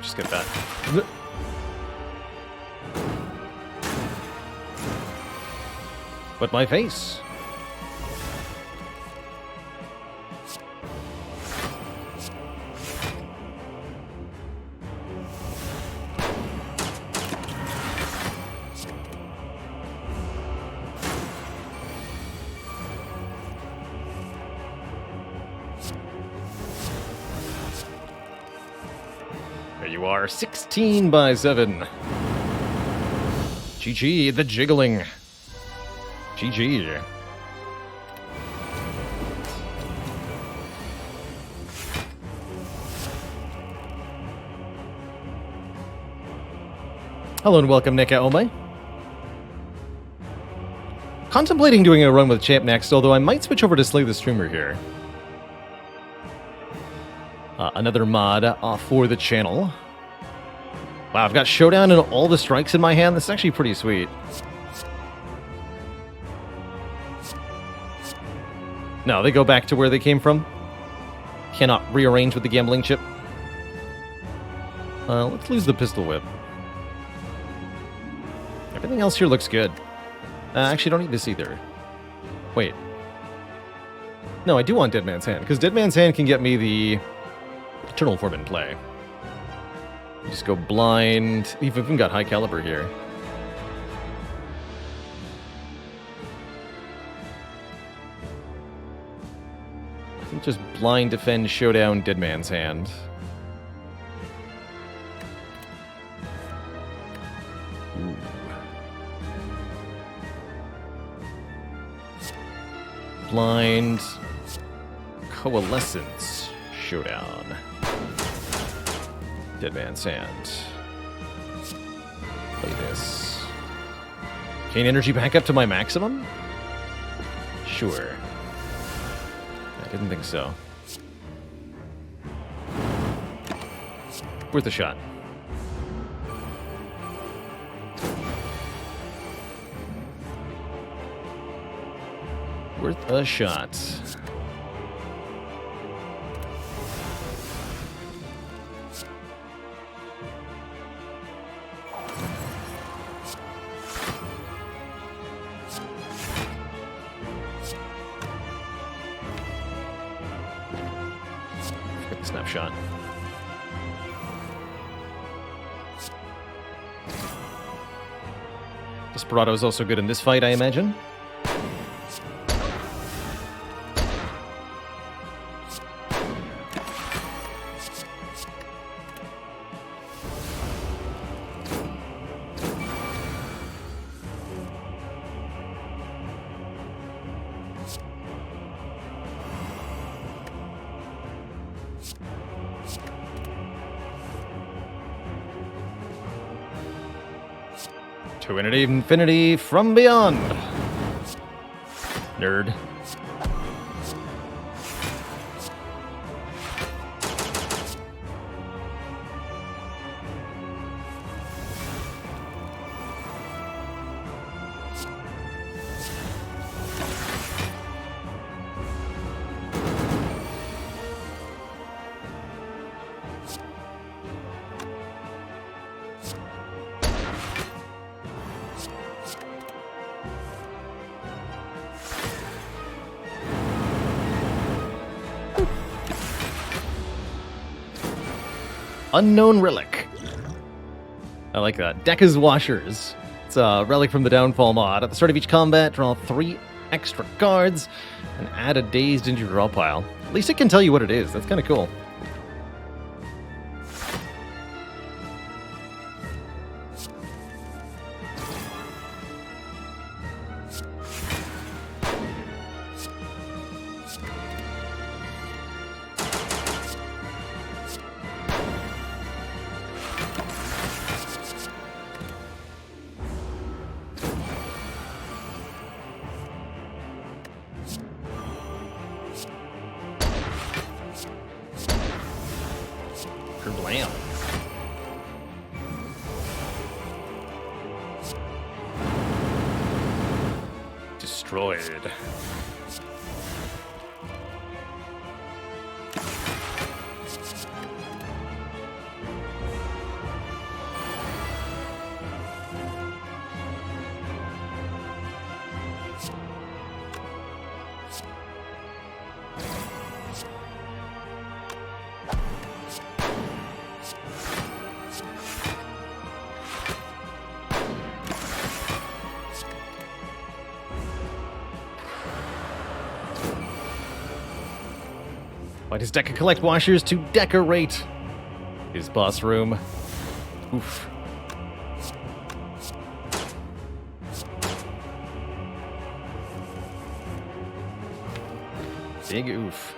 Just get that. But my face. There you are, 16 by 7. GG, the jiggling. GG. Hello and welcome, Nick Ome. Contemplating doing a run with Champ next, although I might switch over to Slay the Streamer here. Another mod for the channel. Wow, I've got Showdown and all the strikes in my hand. That's actually pretty sweet. No, they go back to where they came from. Cannot rearrange with the gambling chip. Let's lose the pistol whip. Everything else here looks good. Actually, don't need this either. Wait. No, I do want Dead Man's Hand, because Dead Man's Hand can get me the Eternal Form in play. Just go blind. We've even got high caliber here. I think just blind defend, showdown, Dead Man's Hand. Ooh. Blind Coalescence Showdown. Dead Man's Hand. Play this. Gain energy back up to my maximum? Sure. I didn't think so. Worth a shot. Worth a shot. Get the snapshot. Desperado is also good in this fight, I imagine. To infinity from beyond. Nerd. Unknown relic. I like that. Dekka's Washers. It's a relic from the Downfall mod. At the start of each combat, draw 3 extra cards and add a dazed into your draw pile. At least it can tell you what it is. That's kind of cool. Blam. Destroyed. Why does Dekka collect washers to decorate his boss room? Oof. Big oof.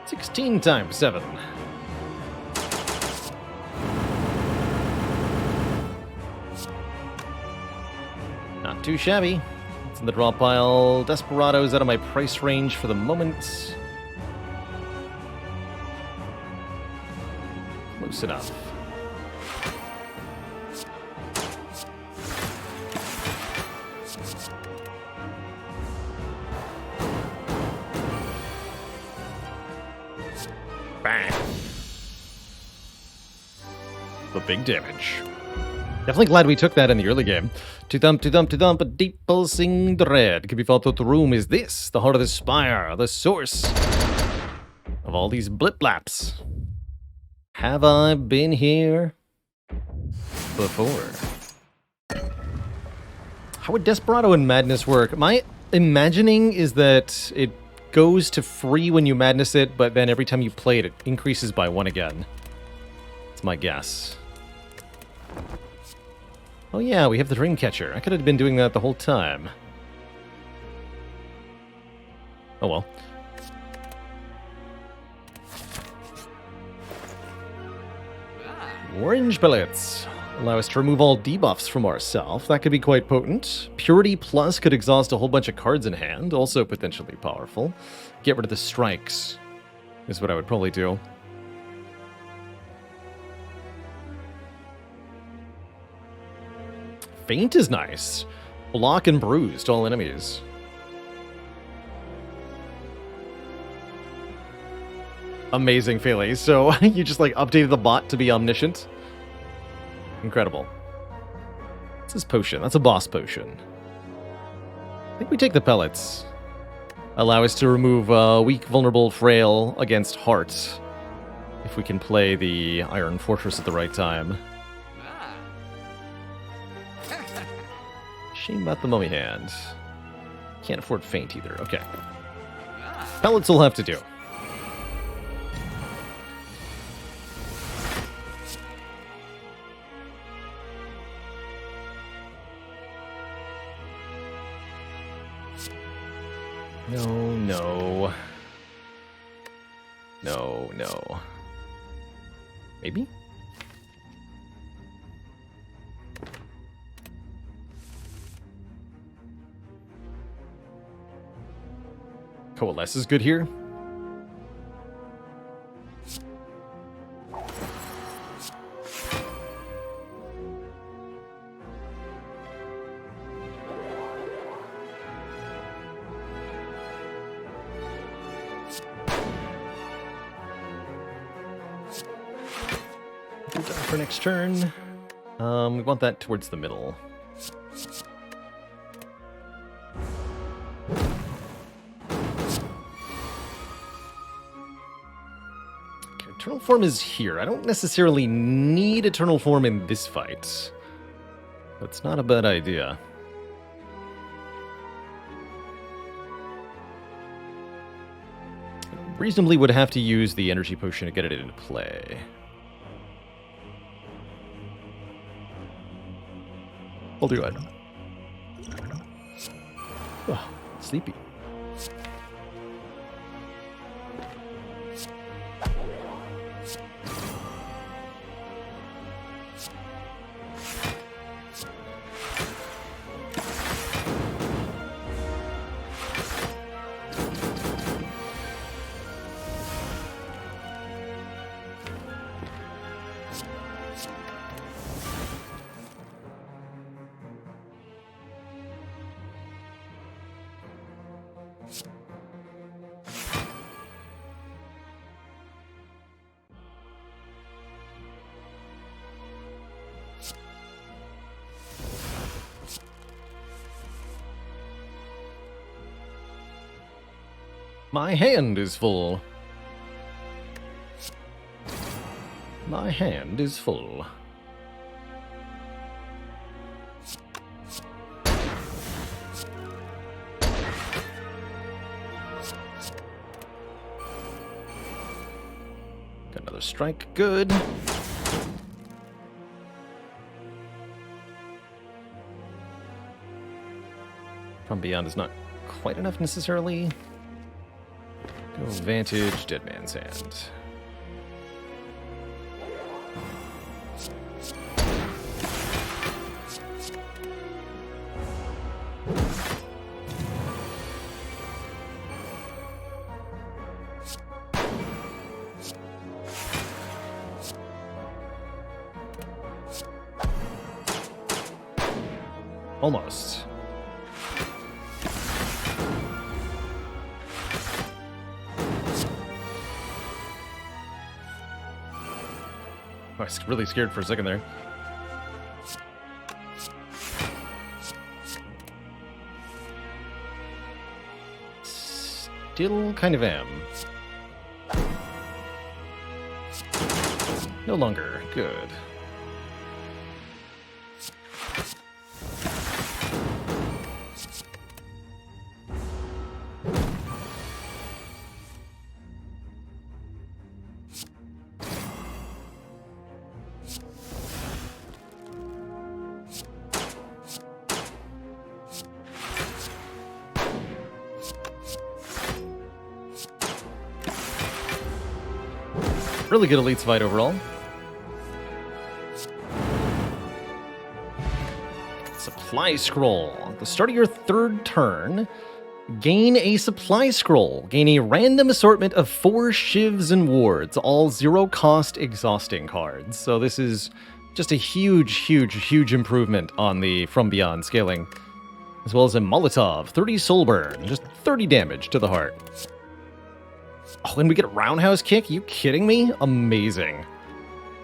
16 times 7. Not too shabby. It's in the draw pile. Desperado's out of my price range for the moment. Close enough. Bang. The big damage. Definitely glad we took that in the early game. To thump, a deep pulsing dread can be felt throughout the room. Is this the heart of the spire, the source of all these blip-blaps? Have I been here before? How would Desperado and Madness work? My imagining is that it goes to free when you Madness it, but then every time you play it, it increases by 1 again. That's my guess. Oh yeah, we have the Dreamcatcher. I could have been doing that the whole time. Oh well. Orange pellets allow us to remove all debuffs from ourselves. That could be quite potent. Purity Plus could exhaust a whole bunch of cards in hand, also potentially powerful. Get rid of the strikes is what I would probably do. Faint is nice. Block and bruise to all enemies. Amazing, Philly. So you just like updated the bot to be omniscient? Incredible. What's this potion? That's a boss potion. I think we take the pellets. Allow us to remove weak, vulnerable, frail against heart. If we can play the Iron Fortress at the right time. Shame about the mummy hand. Can't afford faint either. Okay. Pellets will have to do. No, no. No, no. Maybe? Coalesce is good here. Do that for next turn. We want that towards the middle. Eternal Form is here. I don't necessarily need Eternal Form in this fight. That's not a bad idea. Reasonably would have to use the energy potion to get it into play. I'll do it. Oh, sleepy. My hand is full. My hand is full. Got another strike. Good. From Beyond is not quite enough necessarily. Go Vantage, Dead Man's Hand. Almost. was really scared for a second there. Still kind of am. No longer. Good. Really good elites fight overall. Supply scroll. At the start of your third turn, gain a supply scroll. Gain a random assortment of 4 shivs and wards, all 0-cost exhausting cards. So this is just a huge improvement on the From Beyond scaling. As well as a Molotov, 30 soul burn, just 30 damage to the heart. Oh, and we get a roundhouse kick? Are you kidding me? Amazing.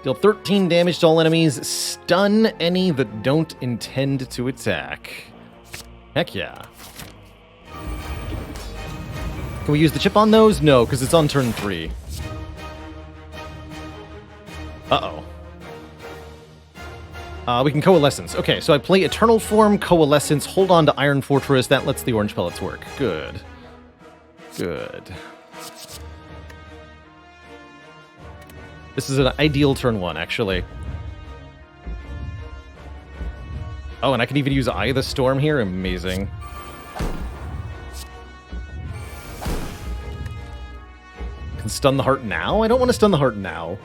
Deal 13 damage to all enemies, stun any that don't intend to attack. Heck yeah. Can we use the chip on those? No, because it's on turn 3. Uh-oh. We can Coalescence. Okay, so I play Eternal Form, Coalescence, hold on to Iron Fortress. That lets the orange pellets work. Good. Good. This is an ideal turn 1, actually. Oh, and I can even use Eye of the Storm here? Amazing. Can stun the heart now? I don't want to stun the heart now.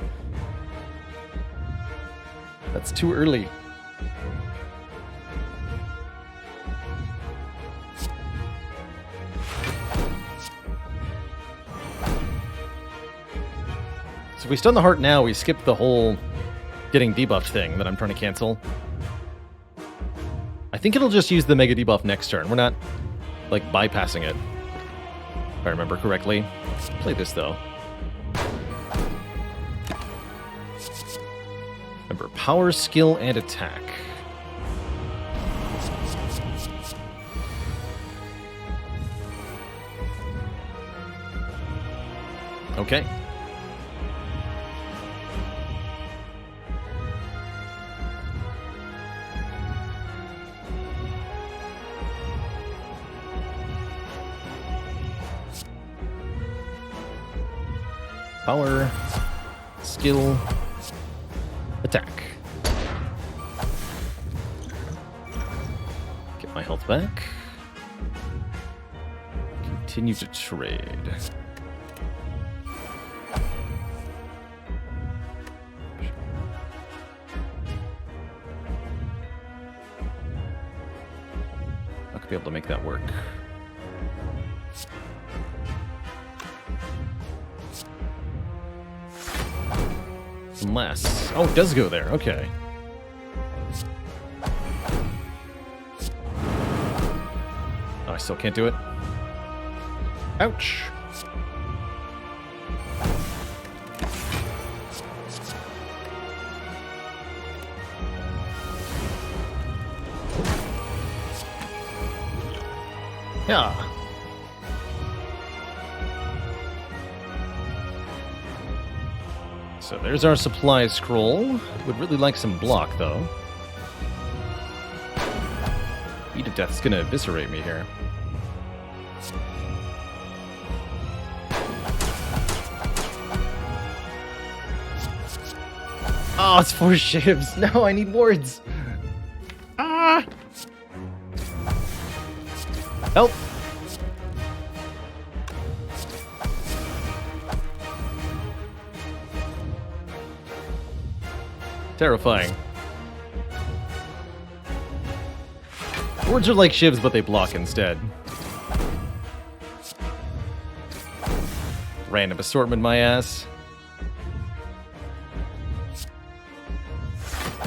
That's too early. So if we stun the heart now, we skip the whole getting debuffed thing that I'm trying to cancel. I think it'll just use the mega debuff next turn. We're not, like, bypassing it. If I remember correctly. Let's play this, though. Remember, power, skill, and attack. Okay. Power, skill, attack. Get my health back. Continue to trade. Not gonna be able to make that work. Unless... Oh, it does go there. Okay. Oh, I still can't do it. Ouch. Yeah. So there's our supply scroll. Would really like some block, though. Beat of Death's gonna eviscerate me here. Oh, it's 4 shivs. No, I need wards. Ah! Help! Terrifying. Wards are like shivs, but they block instead. Random assortment, my ass. I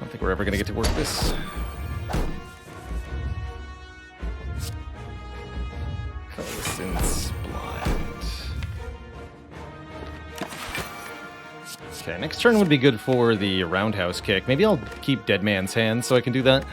don't think we're ever gonna get to work this. Coalescence blind. Okay, next turn would be good for the roundhouse kick. Maybe I'll keep Dead Man's Hand so I can do that.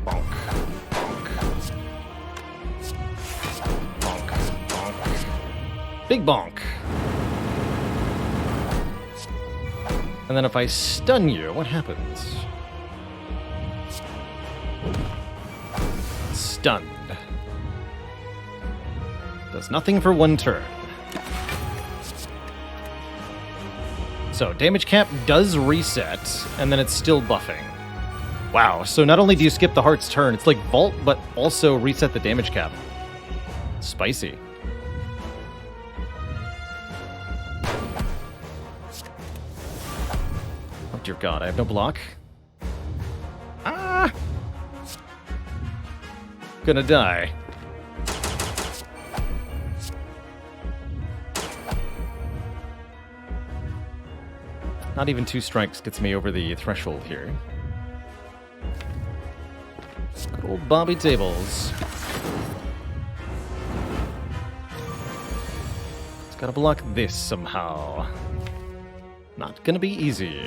Bonk. Bonk. Bonk. Bonk. Big bonk. And then if I stun you, what happens? Stunned. Does nothing for one turn. So, damage cap does reset, and then it's still buffing. Wow, so not only do you skip the heart's turn, it's like vault, but also reset the damage cap. Spicy. Oh dear god, I have no block. Ah! Gonna die. Not even 2 strikes gets me over the threshold here. Good old Bobby Tables. It's gotta block this somehow. Not gonna be easy.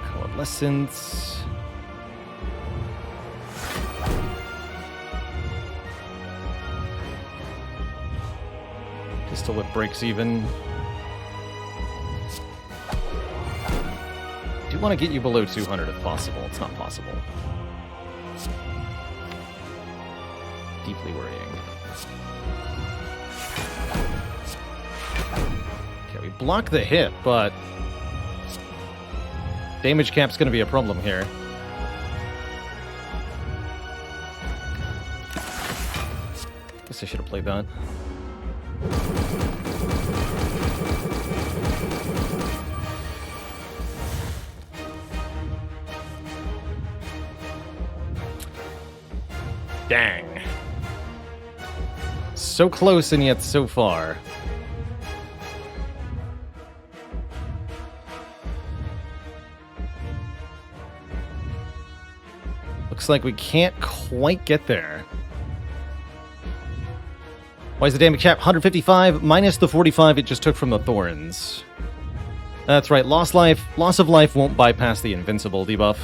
Coalescence. Pistol whip breaks even. Do want to get you below 200 if possible. It's not possible. Deeply worrying. Okay, we block the hit, but damage cap's going to be a problem here. Guess I should have played that. Dang. So close and yet so far. Looks like we can't quite get there. Why is the damage cap 155 minus the 45 it just took from the thorns? That's right, loss of life won't bypass the invincible debuff.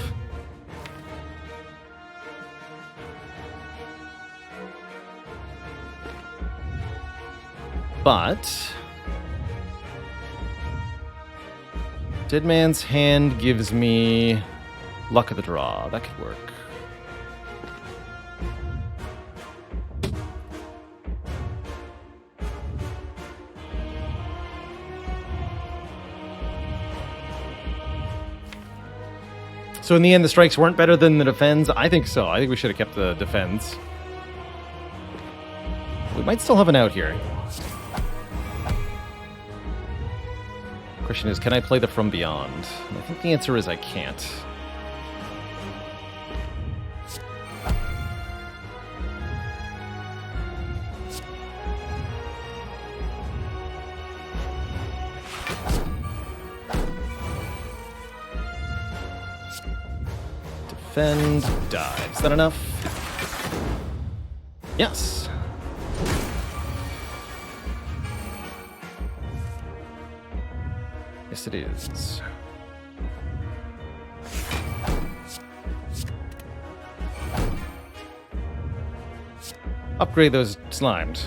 But Dead Man's Hand gives me luck of the draw. That could work. So in the end, the strikes weren't better than the defends? I think so. I think we should have kept the defends. We might still have an out here. Question is, can I play the From Beyond? And I think the answer is I can't. Defend, dive. Is that enough? Yes. Yes, it is. Upgrade those slimed.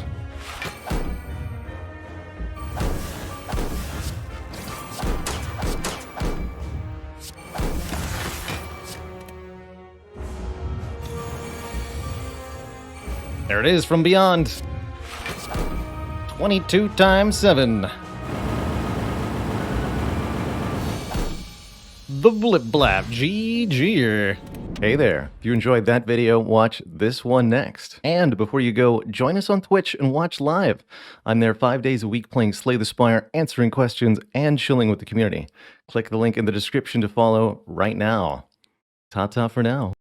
There it is, From Beyond. 22 times 7. The Blip Blap GG. Hey there. If you enjoyed that video, watch this one next. And before you go, join us on Twitch and watch live. I'm there 5 days a week playing Slay the Spire, answering questions, and chilling with the community. Click the link in the description to follow right now. Ta-ta for now.